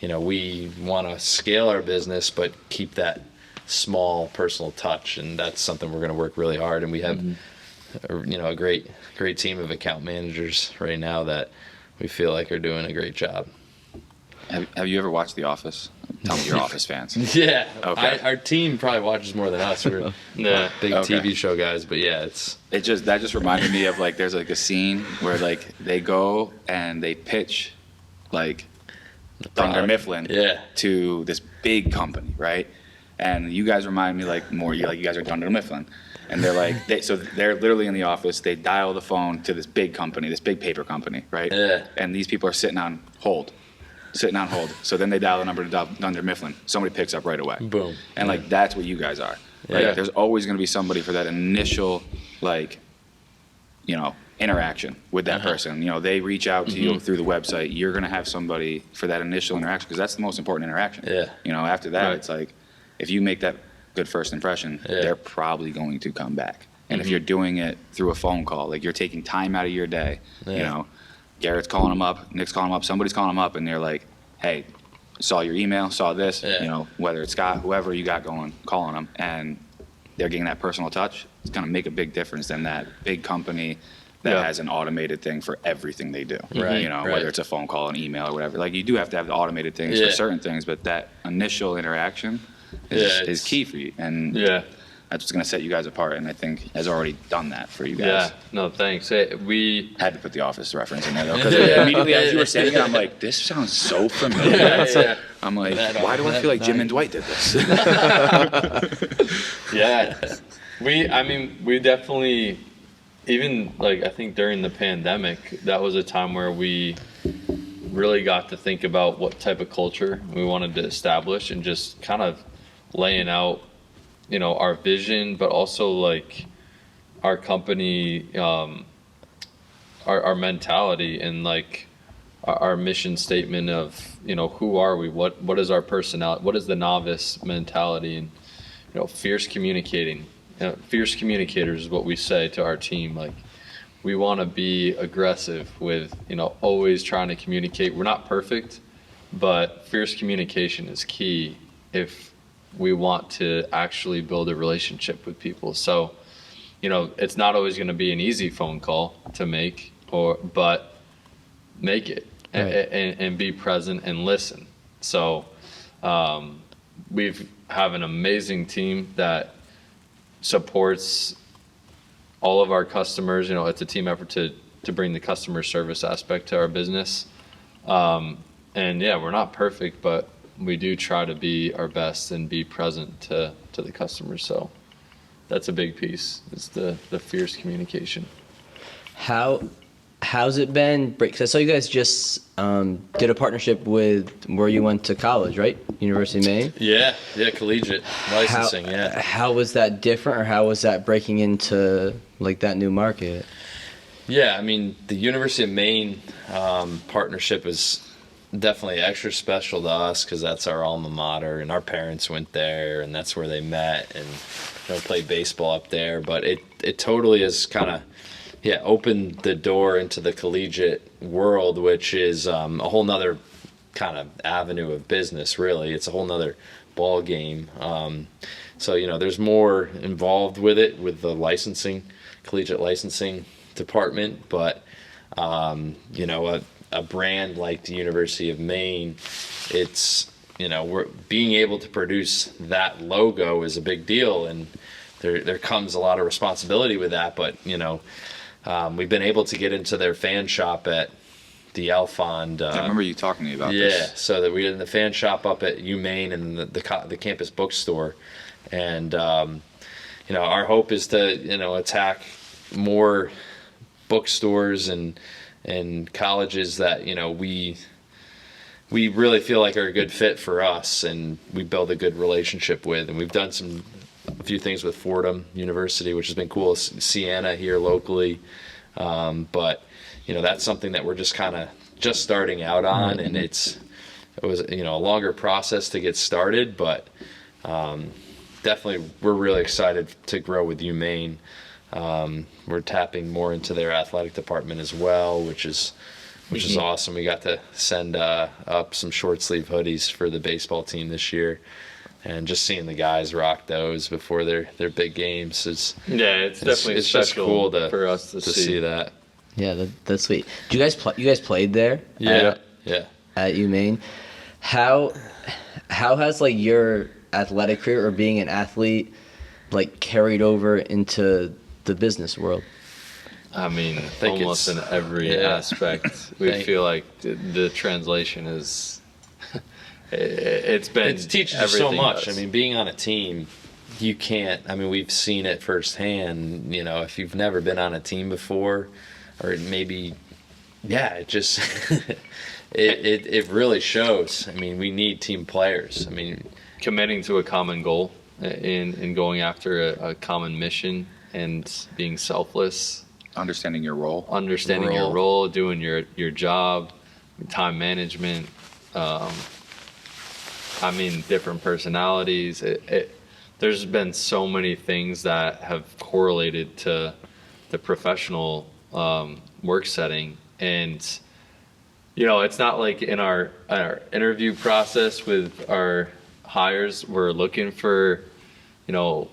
we want to scale our business but keep that small personal touch, and that's something we're going to work really hard. And we have a great team of account managers right now that we feel like are doing a great job. Have you ever watched The Office? Tell me you're Office fans. Yeah. Okay. Our team probably watches more than us. We're big TV show guys, but yeah, that just reminded me of like there's like a scene where like they go and they pitch like Dunder Mifflin to this big company, right? And you guys remind me like more you guys are Dunder Mifflin. And they're like they're literally in the office, they dial the phone to this big company, this big paper company, right? Yeah. And these people are sitting on hold. So then they dial the number to Dunder Mifflin. Somebody picks up right away. Boom. And like that's what you guys are. Right? Yeah. There's always going to be somebody for that initial interaction with that person. They reach out to you through the website. You're going to have somebody for that initial interaction because that's the most important interaction. Yeah. After that, it's like if you make that good first impression, they're probably going to come back. And if you're doing it through a phone call, like you're taking time out of your day, Garrett's calling them up, Nick's calling them up, somebody's calling them up, and they're like, hey, saw your email, saw this, whether it's Scott, whoever you got going, calling them, and they're getting that personal touch. It's going to make a big difference than that big company that has an automated thing for everything they do. Right. Whether it's a phone call, an email, or whatever. Like you do have to have the automated things for certain things, but that initial interaction is key for you. And that's what's going to set you guys apart, and I think has already done that for you guys. Yeah, no, thanks. We had to put the Office reference in there, though, because immediately as you were saying it, I'm like, this sounds so familiar. I'm like, why do I feel like Jim and Dwight did this? we definitely, even like I think during the pandemic, that was a time where we really got to think about what type of culture we wanted to establish and just kind of laying out our vision, but also like our company, our mentality, and like our mission statement of who are we, what is our personality, what is the novice mentality, and fierce communicating. Fierce communicators is what we say to our team. Like we want to be aggressive with always trying to communicate. We're not perfect, but fierce communication is key if we want to actually build a relationship with people. So, it's not always going to be an easy phone call to make, but make it and be present and listen. So, we have an amazing team that supports all of our customers. It's a team effort to bring the customer service aspect to our business. And we're not perfect, but we do try to be our best and be present to the customers. So that's a big piece. It's the fierce communication. How's it been? Because I saw you guys just did a partnership with where you went to college, right? University of Maine? Yeah, collegiate licensing, How was that different, or how was that breaking into like that new market? Yeah, I mean, the University of Maine partnership is definitely extra special to us because that's our alma mater, and our parents went there, and that's where they met and played baseball up there. But it totally has kind of opened the door into the collegiate world, which is a whole nother kind of avenue of business. Really, it's a whole nother ball game. So there's more involved with it, with the licensing collegiate licensing department, but you know, a brand like the University of Maine, it's, you know, we're being able to produce that logo is a big deal, and there comes a lot of responsibility with that. But you know, we've been able to get into their fan shop at the Alfond. I remember you talking to me about yeah, this. so that we in the fan shop up at UMaine and the campus bookstore, and you know, our hope is to, you know, attack more bookstores and colleges that, you know, we really feel like are a good fit for us, and we build a good relationship with. And we've done a few things with Fordham University, which has been cool. Siena here locally, but you know, that's something that we're just kind of starting out on, and it was, you know, a longer process to get started, but definitely we're really excited to grow with UMaine. We're tapping more into their athletic department as well, which is awesome. We got to send up some short sleeve hoodies for the baseball team this year, and just seeing the guys rock those before their big games is it's definitely it's special just cool for us to see that. Yeah, that's sweet. Do you guys played there? Yeah. At UMaine. How has like your athletic career or being an athlete like carried over into the business world? I mean, almost in every aspect, we feel like the translation is. It teaches you so much. Does. I mean, being on a team, you can't. I mean, we've seen it firsthand. You know, if you've never been on a team before, or maybe, it just it really shows. I mean, we need team players. I mean, committing to a common goal in going after a common mission and being selfless. Understanding your role. Your role, doing your job, time management. I mean, different personalities. There's been so many things that have correlated to the professional work setting, and you know, it's not like in our interview process with our hires, we're looking for, you know,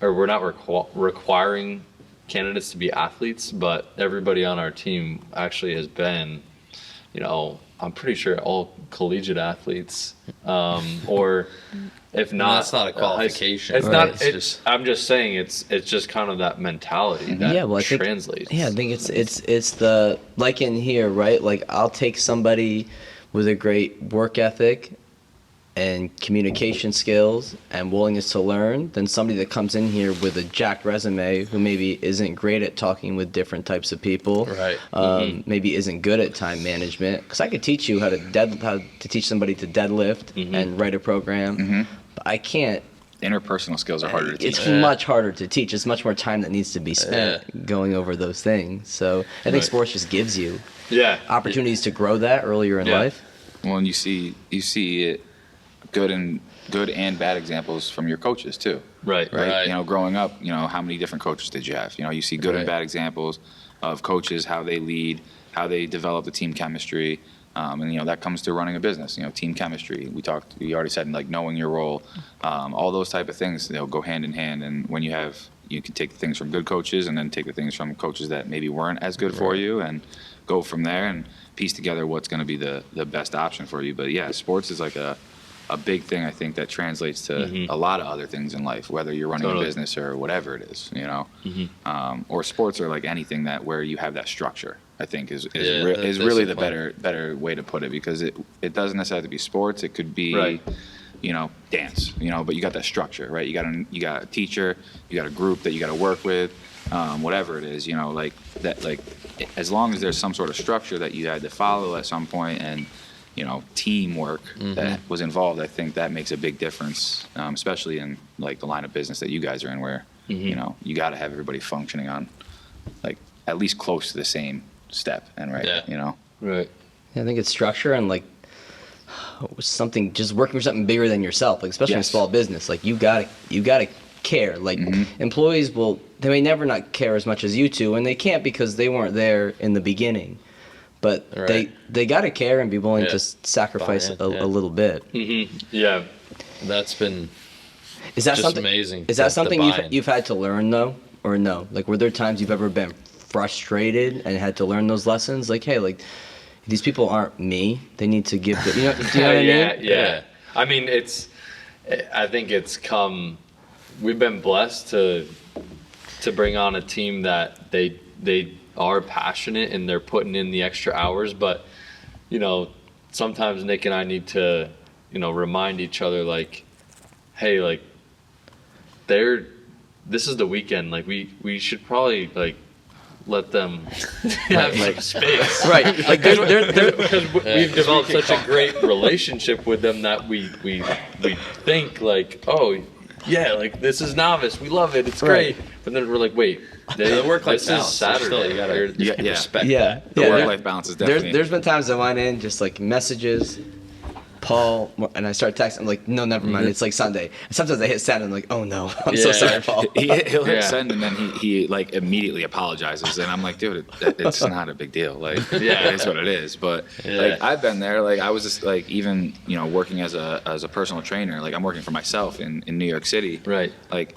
or we're not requiring candidates to be athletes, but everybody on our team actually has been, you know, I'm pretty sure all collegiate athletes, or if not, that's not a qualification. It's right. not. I'm just saying it's just kind of that mentality that translates. I think it's the, like in here, right? Like I'll take somebody with a great work ethic and communication skills and willingness to learn than somebody that comes in here with a jacked resume who maybe isn't great at talking with different types of people, right? Maybe isn't good at time management. Because I could teach you how to teach somebody to deadlift and write a program, but I can't. Interpersonal skills are harder to teach. It's much harder to teach. It's much more time that needs to be spent going over those things. So I think sports just gives you opportunities to grow that earlier in life. Well, and you see it. Good and bad examples from your coaches too. Right. You know, growing up, you know, how many different coaches did you have? You know, you see good and bad examples of coaches, how they lead, how they develop the team chemistry, and you know, that comes to running a business. You know, team chemistry. We already said, like, knowing your role, all those type of things. They'll go hand in hand. And when you can take the things from good coaches and then take the things from coaches that maybe weren't as good for you, and go from there and piece together what's going to be the best option for you. But yeah, sports is like a big thing, I think, that translates to a lot of other things in life, whether you're running a business or whatever it is, you know. Or sports are like anything that where you have that structure, I think is really the better way to put it, because it doesn't necessarily have to be sports. It could be, you know, dance, you know, but you got that structure, right? You got a teacher, you got a group that you got to work with, whatever it is, you know, like that, like as long as there's some sort of structure that you had to follow at some point, and you know, teamwork that was involved, I think that makes a big difference, especially in like the line of business that you guys are in, where you know, you got to have everybody functioning on like at least close to the same step, and you know, right. I think it's structure and like something, just working for something bigger than yourself, like especially in small business. Like you gotta care. Like employees they may never not care as much as you two, and they can't because they weren't there in the beginning. But they got to care and be willing to sacrifice a little bit. That's been just amazing. Is that something you've had to learn though? or no? Like, were there times you've ever been frustrated and had to learn those lessons? Like, hey, like, these people aren't me. They need to give the, do you know what I mean? Yeah. I mean, I think we've been blessed to bring on a team that they are passionate and they're putting in the extra hours, but, you know, sometimes Nick and I need to, you know, remind each other, like, hey, like, this is the weekend. Like, we should probably, like, let them have some space. Right. Like, because we've developed such a great relationship with them that we think, like, oh, yeah, like, this is Novice. We love it. It's great. But then we're like, wait, the work-life this balance. is Saturday. Still, you gotta respect yeah. that. The work-life balance is definitely. There's been times I went in just like messages, Paul, and I start texting. I'm like, no, never mind. It's like Sunday. And sometimes I hit send. And I'm like, oh no, I'm so sorry, Paul. He'll hit send and then he like immediately apologizes, and I'm like, dude, it's not a big deal. Like, it is what it is. But like, I've been there. Like, I was just like, even, you know, working as a personal trainer. Like, I'm working for myself in New York City. Right. Like,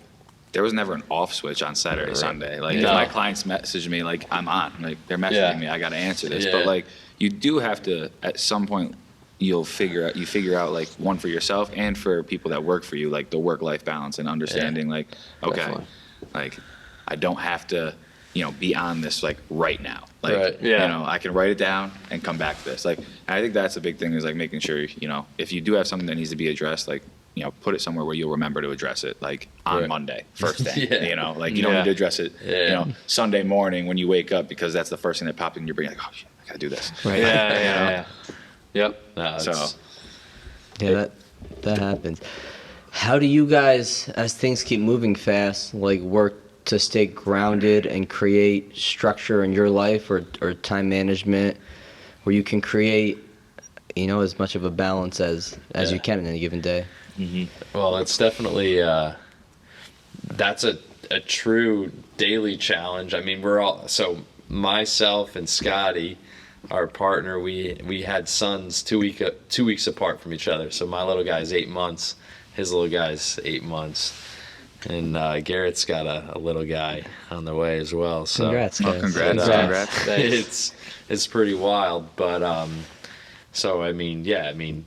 there was never an off switch on Saturday, Sunday. Like, if my clients message me, like, I'm on. Like, they're messaging me, I got to answer this. But like, you do have to, at some point, you figure out like, one for yourself and for people that work for you, like the work-life balance and understanding, like, okay, Definitely. like, I don't have to, you know, be on this like right now. Like, Yeah. you know, I can write it down and come back to this. Like, and I think that's a big thing, is like making sure, you know, if you do have something that needs to be addressed, like, you know, put it somewhere where you'll remember to address it, like on Monday, first day. You know, like, you don't need to address it, you know, Sunday morning when you wake up, because that's the first thing that popped in your brain. Like, oh shit, I gotta do this. Right. Yeah. Yep. No, So Yeah, that happens. How do you guys, as things keep moving fast, like, work to stay grounded and create structure in your life, or time management, where you can create, you know, as much of a balance as you can in any given day? Well, it's definitely that's a true daily challenge. I mean, myself and Scotty, our partner, we had sons 2 weeks apart from each other. So my little guy's 8 months, his little guy's 8 months, and Garrett's got a little guy on the way as well. So Congrats, guys. congrats. It's pretty wild, but so I mean,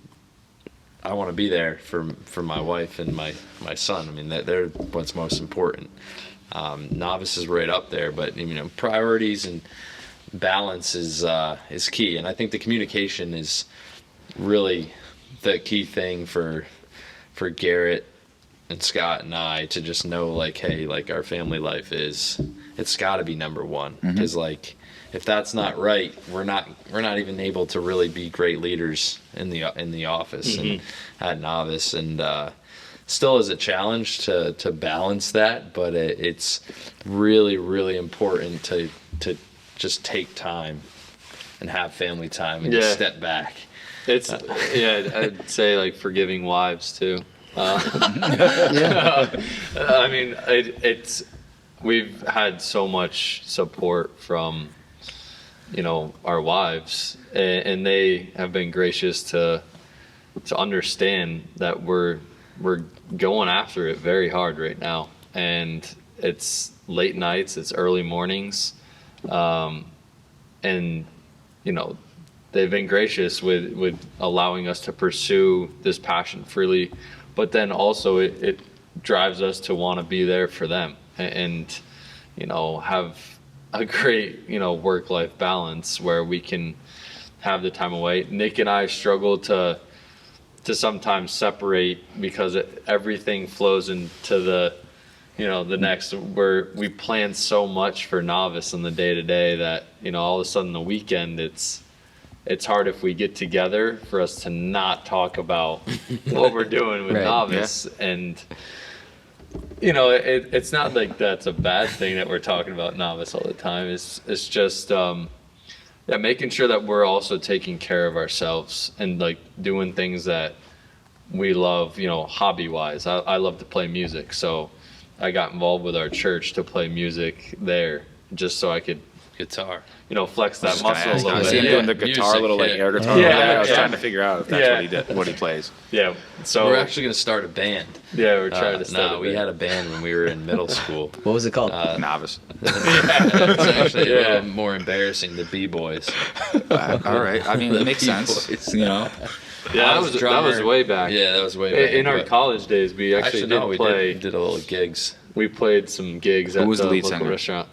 I want to be there for my wife and my son. I mean, they're what's most important. Novice is right up there, but, you know, priorities and balance is key, and I think the communication is really the key thing for Garrett and Scott and I to just know, like, hey, like, our family life it's got to be number one, because like, if that's not right, we're not even able to really be great leaders in the office and at Novice, and still is a challenge to balance that, but it's really, really important to just take time and have family time and just step back. It's I'd say, like, forgiving wives too. I mean, we've had so much support from, you know, our wives, and they have been gracious to understand that we're going after it very hard right now, and it's late nights, it's early mornings. And, you know, they've been gracious with allowing us to pursue this passion freely, but then also it drives us to want to be there for them and, you know, have a great, you know, work-life balance where we can have the time away. Nick and I struggle to sometimes separate, because everything flows into the, you know, the next, where we plan so much for Novice in the day-to-day that, you know, all of a sudden the weekend, it's hard if we get together for us to not talk about what we're doing with Novice. And, you know, it's not like that's a bad thing that we're talking about Novice all the time. It's just making sure that we're also taking care of ourselves and, like, doing things that we love, you know, hobby-wise. I love to play music, so I got involved with our church to play music there, just so I could Guitar. flex that muscle a I little see him bit. doing the guitar, Music, little like yeah. air guitar. Yeah, I was yeah. trying to figure out if that's Yeah. what he did, what he plays. Yeah. So We're actually going to start a band. yeah, we're trying to start. No, we had a band when we were in middle school. What was it called? Novice. It's actually a little more embarrassing, the B-boys. All right. I mean, it makes sense. B-boys. Yeah, I that was was drummer. way back. Yeah, that was way back. In our but- college days, we actually no, did we play. did a little gigs. We played some gigs Who at was the the lead local singer? restaurant.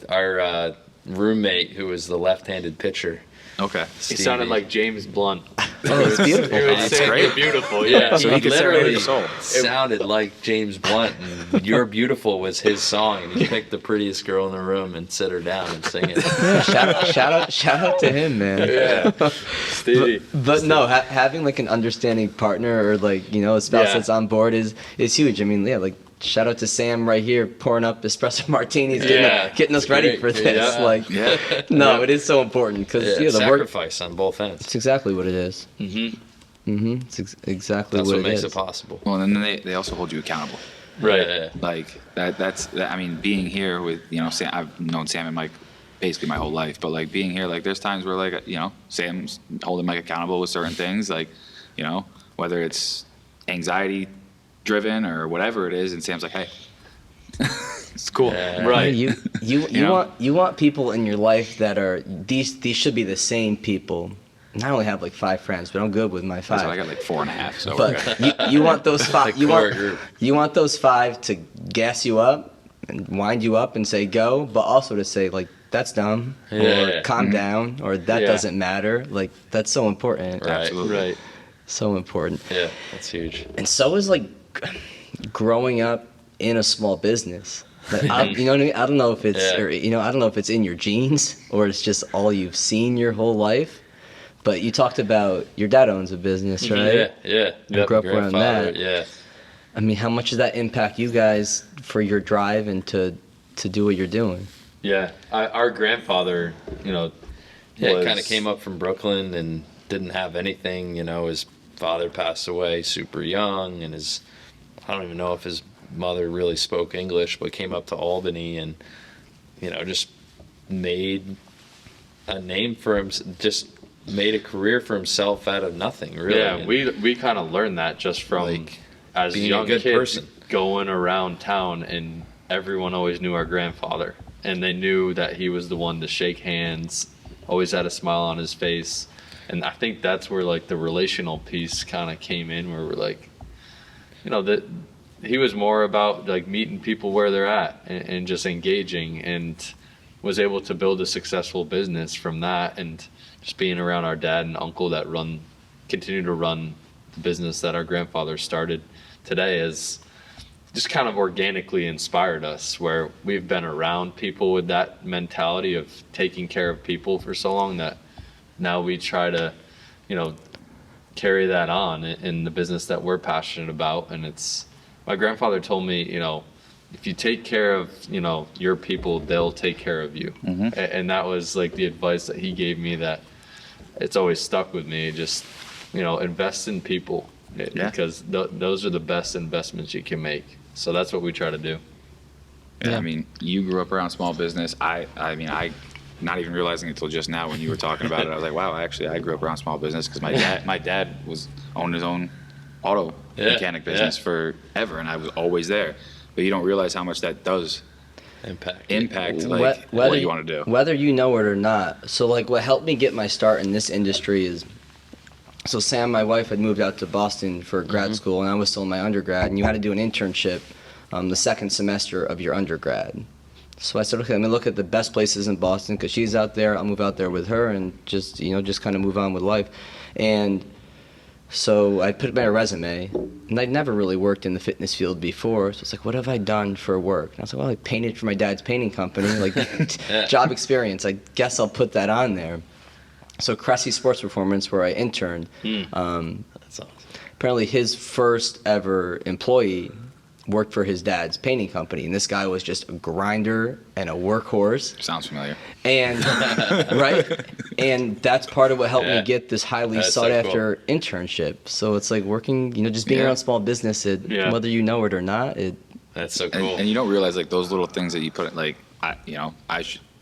Our roommate, who was the left-handed pitcher, Okay. He sounded like James Blunt. Oh, it's beautiful. He would That's say great. "You're beautiful." Yeah. So he could serenade literally your soul. sounded like James Blunt, and "You're Beautiful" was his song, and he picked the prettiest girl in the room and sit her down and sing it. Shout out to him, man. Yeah. Stevie. But no, having like an understanding partner or like a spouse Yeah. that's on board is huge. I mean, yeah, like shout out to Sam right here pouring up espresso martinis, Yeah. getting us ready Great. for this. Yeah. Like, Yeah. no, it is so important because Yeah, the work. sacrifice on both ends. It's exactly what it is. It's exactly That's what what it makes is. it possible. Well, and then they also hold you accountable. Right. Yeah. Like I mean, being here with Sam, I've known Sam and Mike basically my whole life, but like being here, like there's times where like Sam's holding Mike accountable with certain things, like whether it's anxiety driven or whatever it is, and Sam's like, hey, it's cool. Yeah. Right. You know? want people in your life that are these should be the same people. And I only have like 5 friends, but I'm good with my 5. So I got like 4.5. So we're good. But you want those 5. The core group. You want those 5 to gas you up and wind you up and say go, but also to say like that's dumb or Yeah. calm down or that Yeah. doesn't matter. Like that's so important. Right. Absolutely. Right. So important. Yeah, that's huge. And so is like growing up in a small business. Like, you know what I mean? I don't know if it's Yeah. or, I don't know if it's in your genes or it's just all you've seen your whole life. But you talked about your dad owns a business, right? Yeah. You grew up around Grandfather, that. Yeah. I mean, how much does that impact you guys for your drive and to do what you're doing? Yeah. Our grandfather, Yeah, was- he kind of came up from Brooklyn and didn't have anything. His father passed away super young, and I don't even know if his mother really spoke English, but came up to Albany and, just made a name for him, just made a career for himself out of nothing, really. Yeah, And we kind of learned that just from Like, as being a young good kids person. going around town, and everyone always knew our grandfather, and they knew that he was the one to shake hands, always had a smile on his face, and I think that's where like the relational piece kind of came in, where we're like, that he was more about like meeting people where they're at and just engaging, and was able to build a successful business from that, and just being around our dad and uncle that continue to run the business that our grandfather started today has just kind of organically inspired us, where we've been around people with that mentality of taking care of people for so long that now we try to, carry that on in the business that we're passionate about. And my grandfather told me, if you take care of, your people, they'll take care of you. And that was like the advice that he gave me that it's always stuck with me. Just, invest in people because those are the best investments you can make. So that's what we try to do. Yeah, Yeah. I mean, you grew up around small business. I not even realizing it until just now when you were talking about it. I was like, wow, I grew up around small business because my dad owned his own auto mechanic business forever, and I was always there. But you don't realize how much that does impact. like what you want to do. Whether you know it or not. So like what helped me get my start in this industry is, so Sam, my wife, had moved out to Boston for grad school, and I was still in my undergrad, and you had to do an internship the second semester of your undergrad. So I said, okay, let me look at the best places in Boston because she's out there. I'll move out there with her and just kind of move on with life. And so I put my resume, and I'd never really worked in the fitness field before. So it's like, what have I done for work? And I was like, well, I painted for my dad's painting company, like job experience. I guess I'll put that on there. So Cressy Sports Performance, where I interned, That's awesome. apparently his first ever employee worked for his dad's painting company, and this guy was just a grinder and a workhorse. Sounds familiar. And right, and that's part of what helped Yeah. me get this highly That's so sought after internship. So it's like working, just being Yeah. around small business. Whether you know it or not, That's so cool. And you don't realize like those little things that you put like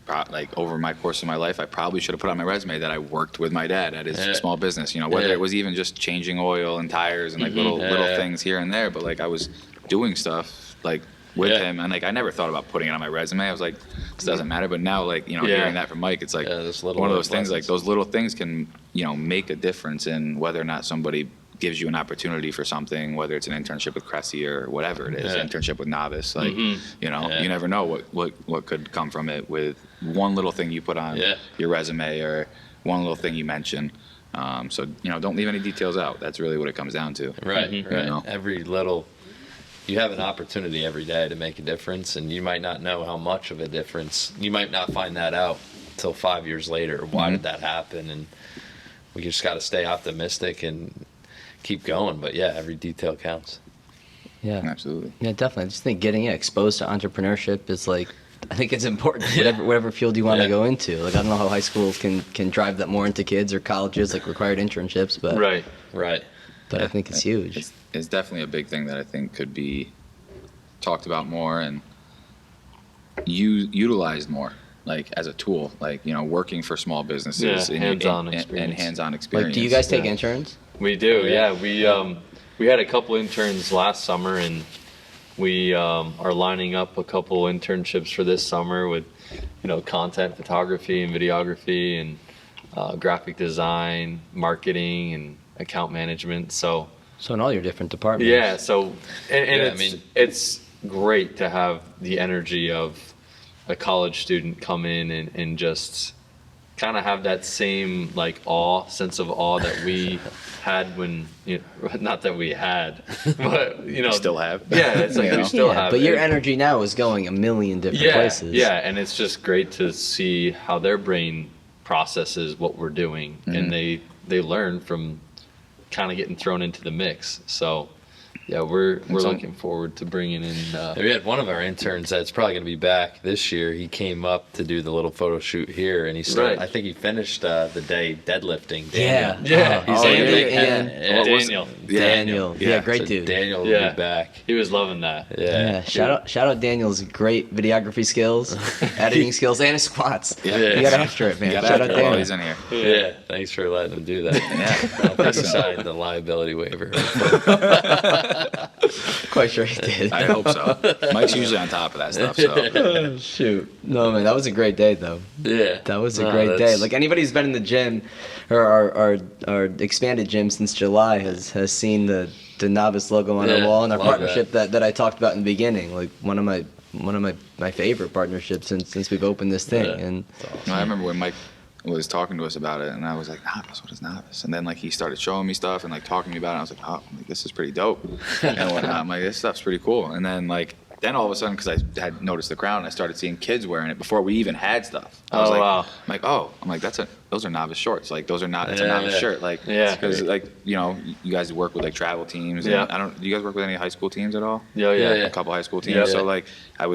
like over my course of my life, I probably should have put on my resume that I worked with my dad at his Yeah. small business. You know, whether Yeah. it was even just changing oil and tires and like little things here and there, but like I was doing stuff like with Yeah. him, and like I never thought about putting it on my resume. I was like, this doesn't matter. But now, like, you know, hearing that from Mike, it's like those little one of those things. Like lessons. those little things can, you know, make a difference in whether or not somebody gives you an opportunity for something, whether it's an internship with Cressy or whatever it is, Yeah. internship with Novice. Like, you know, Yeah. you never know what could come from it with one little thing you put on your resume or one little thing you mention. So, you know, don't leave any details out. That's really what it comes down to. Right, You right. know? Every little, you have an opportunity every day to make a difference, and you might not know how much of a difference. You might not find that out until 5 years later. Why did that happen? And we just got to stay optimistic and keep going. But yeah, every detail counts. Yeah. Absolutely. Yeah, definitely. I just think getting exposed to entrepreneurship is like, I think it's important, whatever field you want to go into. Like, I don't know how high schools can drive that more into kids or colleges, like required internships, but Right. but I think it's huge. It's definitely a big thing that I think could be talked about more and utilized more, like as a tool, like, you know, working for small businesses Yeah, hands-on and experience. hands-on experience. Like, do you guys take interns? We do, yeah. We had a couple interns last summer, and we are lining up a couple internships for this summer with, you know, content photography and videography and graphic design, marketing, and account management. So In all your different departments. yeah, so and Yeah, I it's mean- it's great to have the energy of a college student come in and just kind of have that same like sense of awe that we had when, you know, not that we had, but you know, still have. Yeah, it's like You we know? still have. But your it. energy now is going a million different Yeah, places. yeah, and it's just great to see how their brain processes what we're doing, and they learn from kind of getting thrown into the mix. So yeah, we're looking forward to bringing in. We had one of our interns that's probably going to be back this year. He came up to do the little photo shoot here, and he started. Right. I think he finished the day deadlifting. Yeah. Daniel. Yeah, Oh, he's oh, like, yeah. Daniel. Daniel. Yeah, great So dude. Daniel will Yeah. be back. He was loving that. Yeah, shout out Daniel's great videography skills, editing skills, and his squats. Yeah. You got after it, man. You Shout got out while Daniel. he's in here. Yeah, thanks for letting him do that. Yeah. I think he signed the liability waiver. Quite sure he did. I hope so. Mike's usually on top of that stuff. So Shoot. No, man, that was a great day, though. Yeah, That was a No, great day. that's- Like, anybody who's been in the gym, or our expanded gym since July has seen the Novice logo on our Yeah, wall, and our love partnership that I talked about in the beginning. Like, one of my favorite partnerships since we've opened this thing. Yeah. And No, I remember when Mike was talking to us about it, and I was like, Novice, what is Novice? And then like he started showing me stuff and like talking to me about it. And I was like, oh, I'm like, this is pretty dope and whatnot. I'm like, this stuff's pretty cool. And then all of a sudden, because I had noticed the crowd, and I started seeing kids wearing it before we even had stuff. I was Oh, like, wow. I'm like, those are Novice shorts. Like those are not. It's a Yeah, Novice yeah. shirt. Like Yeah. because like, you know, you guys work with like travel teams. And Yeah. do you guys work with any high school teams at all? Yeah, Yeah, A couple high school teams. Yeah. So like I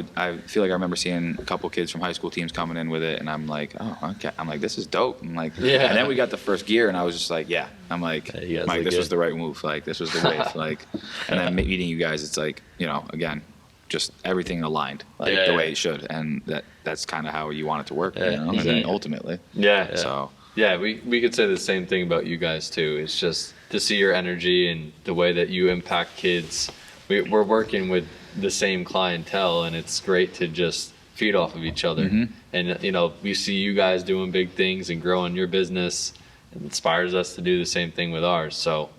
feel like I remember seeing a couple kids from high school teams coming in with it, and I'm like, oh, okay. I'm like, this is dope. I'm like, Yeah. And then we got the first gear, and I was just like, yeah. I'm like, Yeah, you guys Mike, look this good. was the right move. Like this was the wave. Like, and then meeting you guys, it's like, you know, again, just everything aligned like Yeah, the yeah. way it should, and that's kind of how you want it to work. Yeah, You know, and then exactly. ultimately, Yeah. so. Yeah, we could say the same thing about you guys too. It's just to see your energy and the way that you impact kids. We're working with the same clientele, and it's great to just feed off of each other. And you know, we see you guys doing big things and growing your business. It inspires us to do the same thing with ours. So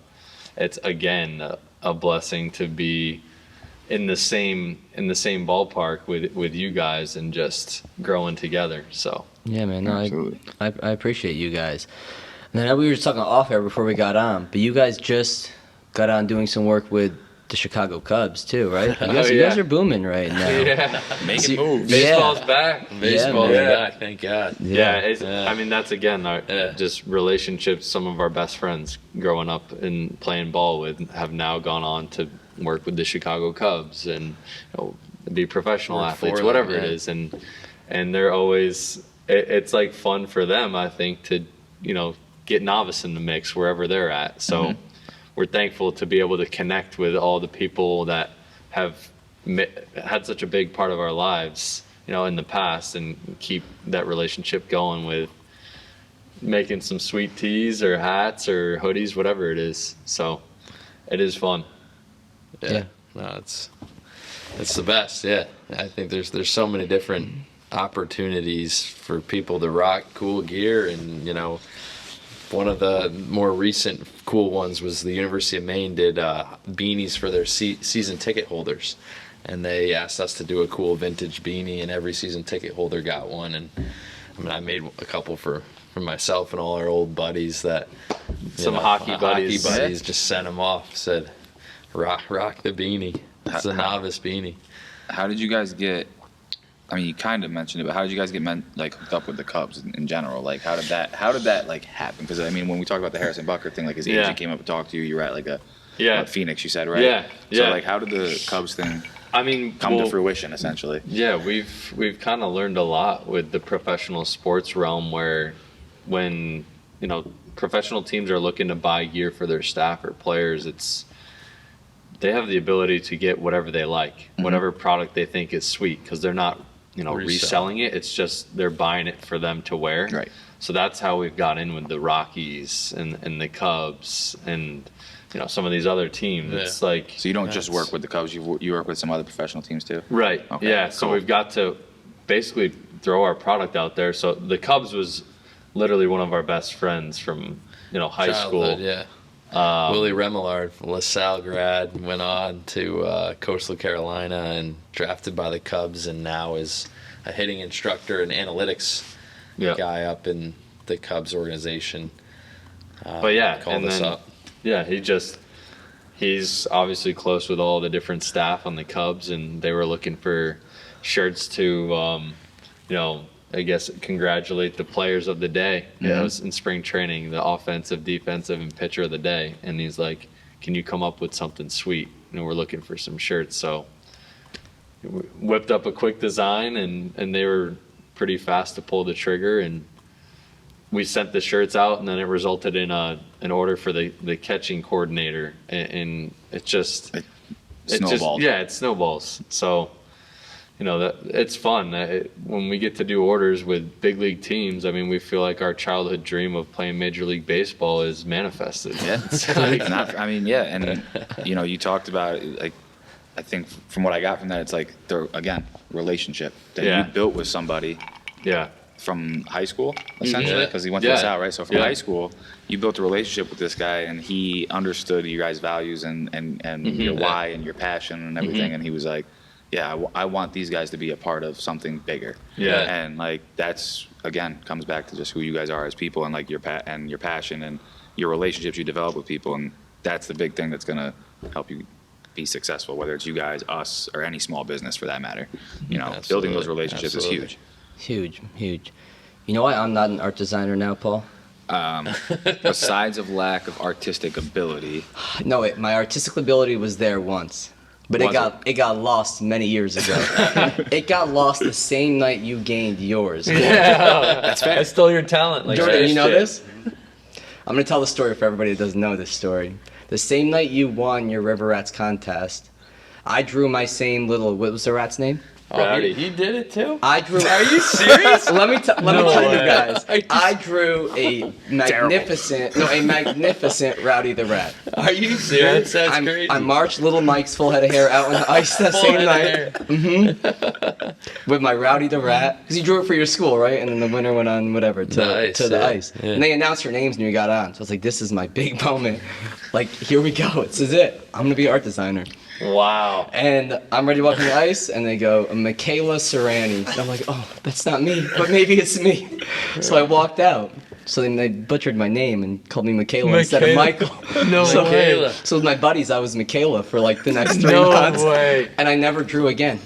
it's again a blessing to be in the same ballpark with you guys and just growing together. So yeah, man, no, Absolutely. I appreciate you guys. And then we were just talking off air before we got on, but you guys just got on doing some work with the Chicago Cubs too, right? You guys, you guys yeah. are booming right now. yeah, Making moves. baseball's back. Baseball's man. back, thank God. Yeah, it's, Yeah. I mean that's again our just relationships. Some of our best friends growing up and playing ball with have now gone on to work with the Chicago Cubs and you know, be professional Work athletes, for them, whatever it yeah. is, and they're always it's like fun for them. I think to you know get Novice in the mix wherever they're at. So we're thankful to be able to connect with all the people that have had such a big part of our lives in the past, and keep that relationship going with making some sweet teas or hats or hoodies, whatever it is. So it is fun. Yeah. No, it's the best. Yeah. I think there's so many different opportunities for people to rock cool gear, and one of the more recent cool ones was the University of Maine did beanies for their season ticket holders, and they asked us to do a cool vintage beanie, and every season ticket holder got one. And I made a couple for myself and all our old buddies that Some hockey buddies. just sent them off, said rock the beanie. It's a novice beanie. How did you guys get? I mean, you kind of mentioned it, but how did you guys get hooked up with the Cubs in general? Like, how did that happen? Because I mean, when we talk about the Harrison Bucker thing, like his agent came up and talked to you. You were at like Phoenix, you said, right? Yeah. So like, how did the Cubs thing come to fruition, essentially? Yeah, we've kind of learned a lot with the professional sports realm, where when professional teams are looking to buy gear for their staff or players, they have the ability to get whatever they like, whatever product they think is sweet, because they're not reselling it. It's just they're buying it for them to wear. Right. So that's how we've got in with the Rockies and the Cubs and some of these other teams. It's like, so you don't just work with the Cubs, you work with some other professional teams too. Right. Okay, Yeah. cool. So we've got to basically throw our product out there. So the Cubs was literally one of our best friends from high Childhood, school. Yeah. Willie Remillard, LaSalle grad, went on to Coastal Carolina and drafted by the Cubs, and now is a hitting instructor and analytics guy up in the Cubs organization. But yeah, called us up. Yeah, he's obviously close with all the different staff on the Cubs, and they were looking for shirts to, I guess, congratulate the players of the day. It was in spring training, the offensive, defensive, and pitcher of the day. And he's like, can you come up with something sweet? We're looking for some shirts. So we whipped up a quick design, and they were pretty fast to pull the trigger. And we sent the shirts out, and then it resulted in an order for the catching coordinator. And it snowballed. It snowballs. So that it's fun when we get to do orders with big league teams. I mean, we feel like our childhood dream of playing Major League Baseball is manifested. Yeah, and you talked about it, like, I think from what I got from that, it's like the relationship that you built with somebody. Yeah. From high school, essentially, because he went to LaSalle, right? So from high school, you built a relationship with this guy, and he understood your guys' values and your why and your passion and everything, and he was like, yeah, I want these guys to be a part of something bigger. Yeah. And like that's again comes back to just who you guys are as people, and like your passion and your relationships you develop with people, and that's the big thing that's gonna help you be successful, whether it's you guys, us, or any small business for that matter. Building those relationships is huge. Huge. You know why I'm not an art designer now, Paul? Besides of lack of artistic ability. No, my artistic ability was there once. But it got lost many years ago. It got lost the same night you gained yours. Yeah, that's fair. I stole your talent. Like Jordan, you know this? I'm going to tell the story for everybody that doesn't know this story. The same night you won your River Rats contest, I drew my same little, what was the rat's name? Rowdy. He did it too? I drew. Are you serious? Let me tell you guys. I drew a magnificent Rowdy the Rat. Are you serious? That's crazy. I marched Little Mike's full head of hair out on the ice that same night. With my Rowdy the Rat, because you drew it for your school, right? And then the winner went on whatever to the ice. Yeah. And they announced your names when you got on. So I was like, this is my big moment. Like, here we go. This is it. I'm gonna be an art designer. Wow. And I'm ready to walk on the ice, and they go, Michaela Serrani. And I'm like, oh, that's not me, but maybe it's me. So I walked out. So then they butchered my name and called me Michaela instead of Michael. No way. So with my buddies, I was Michaela for like the next 3 months. No way. And I never drew again.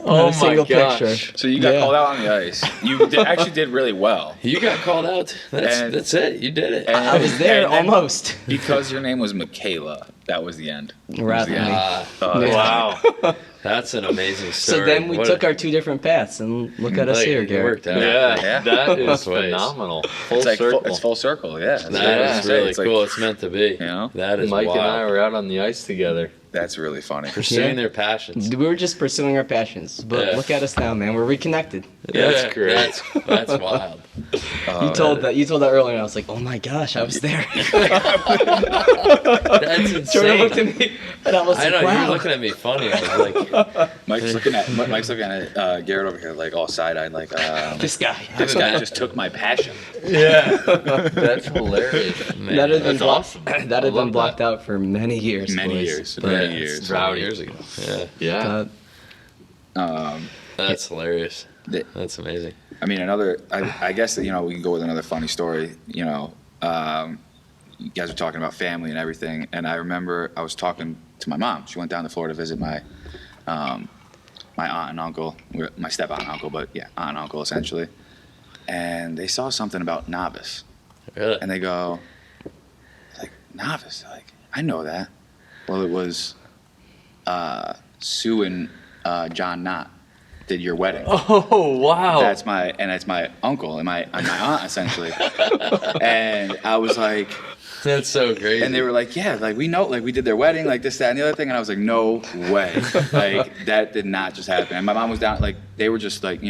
Oh Not a single my gosh. picture. So you got called out on the ice. You actually did really well. You got called out. That's it. You did it. I was there almost. Because your name was Michaela, that was the end. Wow. That's an amazing story. So then we took our 2 different paths, and look at us here, It Garrett. worked out. Yeah, that is Both ways. phenomenal. It's full circle, yeah. That is really cool. It's meant to be. You know? That is Mike wild. and I were out on the ice together. That's really funny. Pursuing their passions. We were just pursuing our passions, but look at us now, man. We're reconnected. That's great. That's wild. You told that earlier, and I was like, oh my gosh, I was there. That's insane. Jordan looked at me, and I was I like, know, you wow. were looking at me funny. I was like, Mike's looking at Garrett over here, like all side-eyed, like This guy. this guy just took my passion. Yeah. That's hilarious. man, That had been That's awesome. That had been blocked out for many years. Many boys. years, But, many years. 20 years ago. Yeah. Yeah. That's hilarious. The- That's amazing. I mean, I guess that, we can go with another funny story. You guys are talking about family and everything, and I remember I was talking to my mom. She went down to Florida to visit my aunt and uncle, my step aunt and uncle, but yeah, aunt and uncle essentially. And they saw something about Novus, Really? and they go, like, Novus, like, I know that. Well, it was Sue and John Knott did your wedding. Oh, wow. That's my uncle and my aunt essentially. And I was like, That's so crazy. and they were like, yeah, like we know, like we did their wedding, like this, that, and the other thing. And I was like, no way, like that did not just happen. And my mom was down, like they were just like,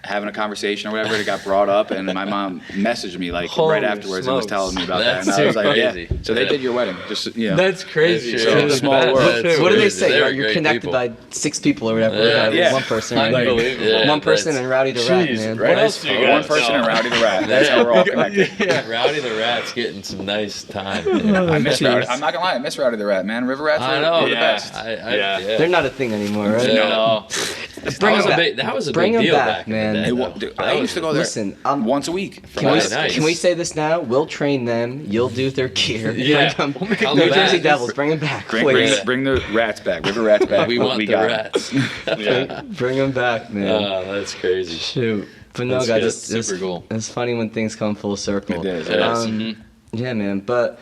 having a conversation or whatever. It got brought up, and my mom messaged me like Holy right afterwards and was smokes. telling me about That's that. And I was too like, crazy. yeah. So they did your wedding, just That's crazy. That's true. It's Small bad. world. That's what do they crazy. say? They were You're great connected people. by 6 people or whatever. Yeah. One person. Unbelievable. Yeah, One person that's- and Rowdy the Rat, Jeez, man. what else do you one guys person know? and Rowdy the Rat. That's how we're all connected. Rowdy the Rat's getting some nice time. Yeah. I miss Rowdy. I'm not gonna lie, I miss Rowdy the Rat, man. River Rats I were know. the Yeah. best. Yeah. They're not a thing anymore, right? Yeah. No. That was a Bring big 'em deal back, in man. the day, It though. wa- dude, That I was- used to go there Listen, once a week. Can we, Friday nights. can we say this now? We'll train them. You'll do their gear. Yeah. Bring them. Come New back. Jersey Devils, bring them back, Bring please. the rats back. River Rats back. We want the got 'em. Rats. Yeah. Bring them back, man. That's crazy. Shoot. But no, That's guys, good. it's Super cool. It's funny when things come full circle. It is. Yeah, man. But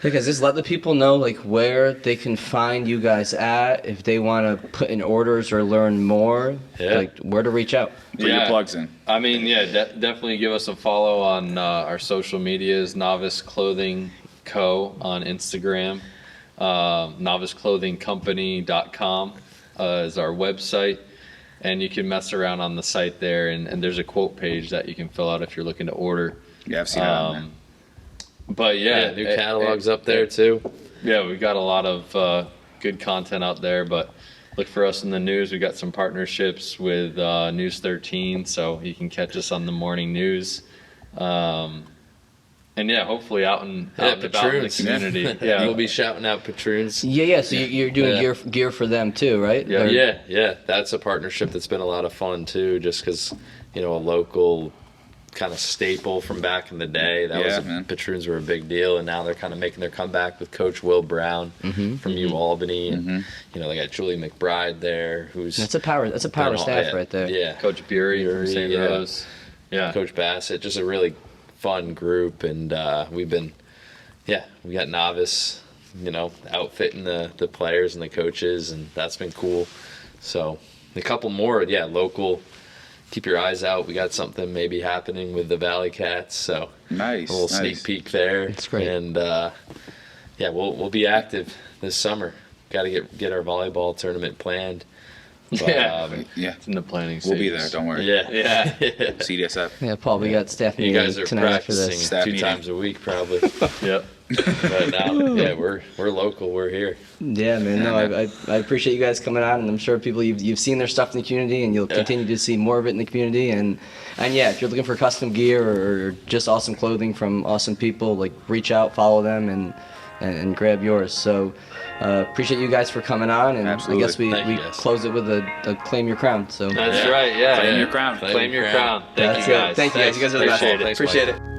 hey, guys, just let the people know like where they can find you guys at if they want to put in orders or learn more. Yeah. Like where to reach out. Put your plugs in. I mean, yeah, definitely give us a follow on our social medias, Novice Clothing Co. on Instagram. NoviceClothingCompany.com is our website. And you can mess around on the site there, and there's a quote page that you can fill out if you're looking to order. Yeah, I've seen it on there. But yeah, New catalogs up there too. Yeah, we've got a lot of good content out there, but look for us in the news. We got some partnerships with News 13, so you can catch us on the morning news. And yeah, hopefully out and about in the patroons. community. Yeah, You'll be shouting out patroons. Yeah. So you're doing gear for them too, right? Yeah. They're- Yeah. That's a partnership that's been a lot of fun too, just because, a local kind of staple from back in the day. Man. Patroons were a big deal, and now they're kind of making their comeback with Coach Will Brown from U Albany, and they got Julie McBride there, who's That's a power staff right there. Yeah, Coach Bury from St. yeah. Rose. Yeah, Coach Bassett, just a really fun group, and we got Novice, outfitting the players and the coaches, and that's been cool. So a couple more, local. Keep your eyes out. We got something maybe happening with the Valley Cats, so Nice. a little sneak peek there. That's great. And we'll be active this summer. Got to get our volleyball tournament planned. But, yeah, Yeah, it's in the planning. we'll be there. stages. Don't worry. Yeah, CDSF. Yeah, Paul, we got staff You meeting guys are tonight after practicing this. Staff 2 meeting. times a week, probably. yep. But now, we're local. We're here. Yeah, man. No, I appreciate you guys coming on, and I'm sure people you've seen their stuff in the community, and you'll continue to see more of it in the community. And yeah, if you're looking for custom gear or just awesome clothing from awesome people, like reach out, follow them, and grab yours. So appreciate you guys for coming on, and Absolutely. I guess we Thank you, guys. close it with a claim your crown. So That's right. Yeah, Claim your crown. Claim your crown. Thank That's you it. guys. Thank you guys. You guys are the best. Appreciate it. Thanks, Mike. Appreciate it.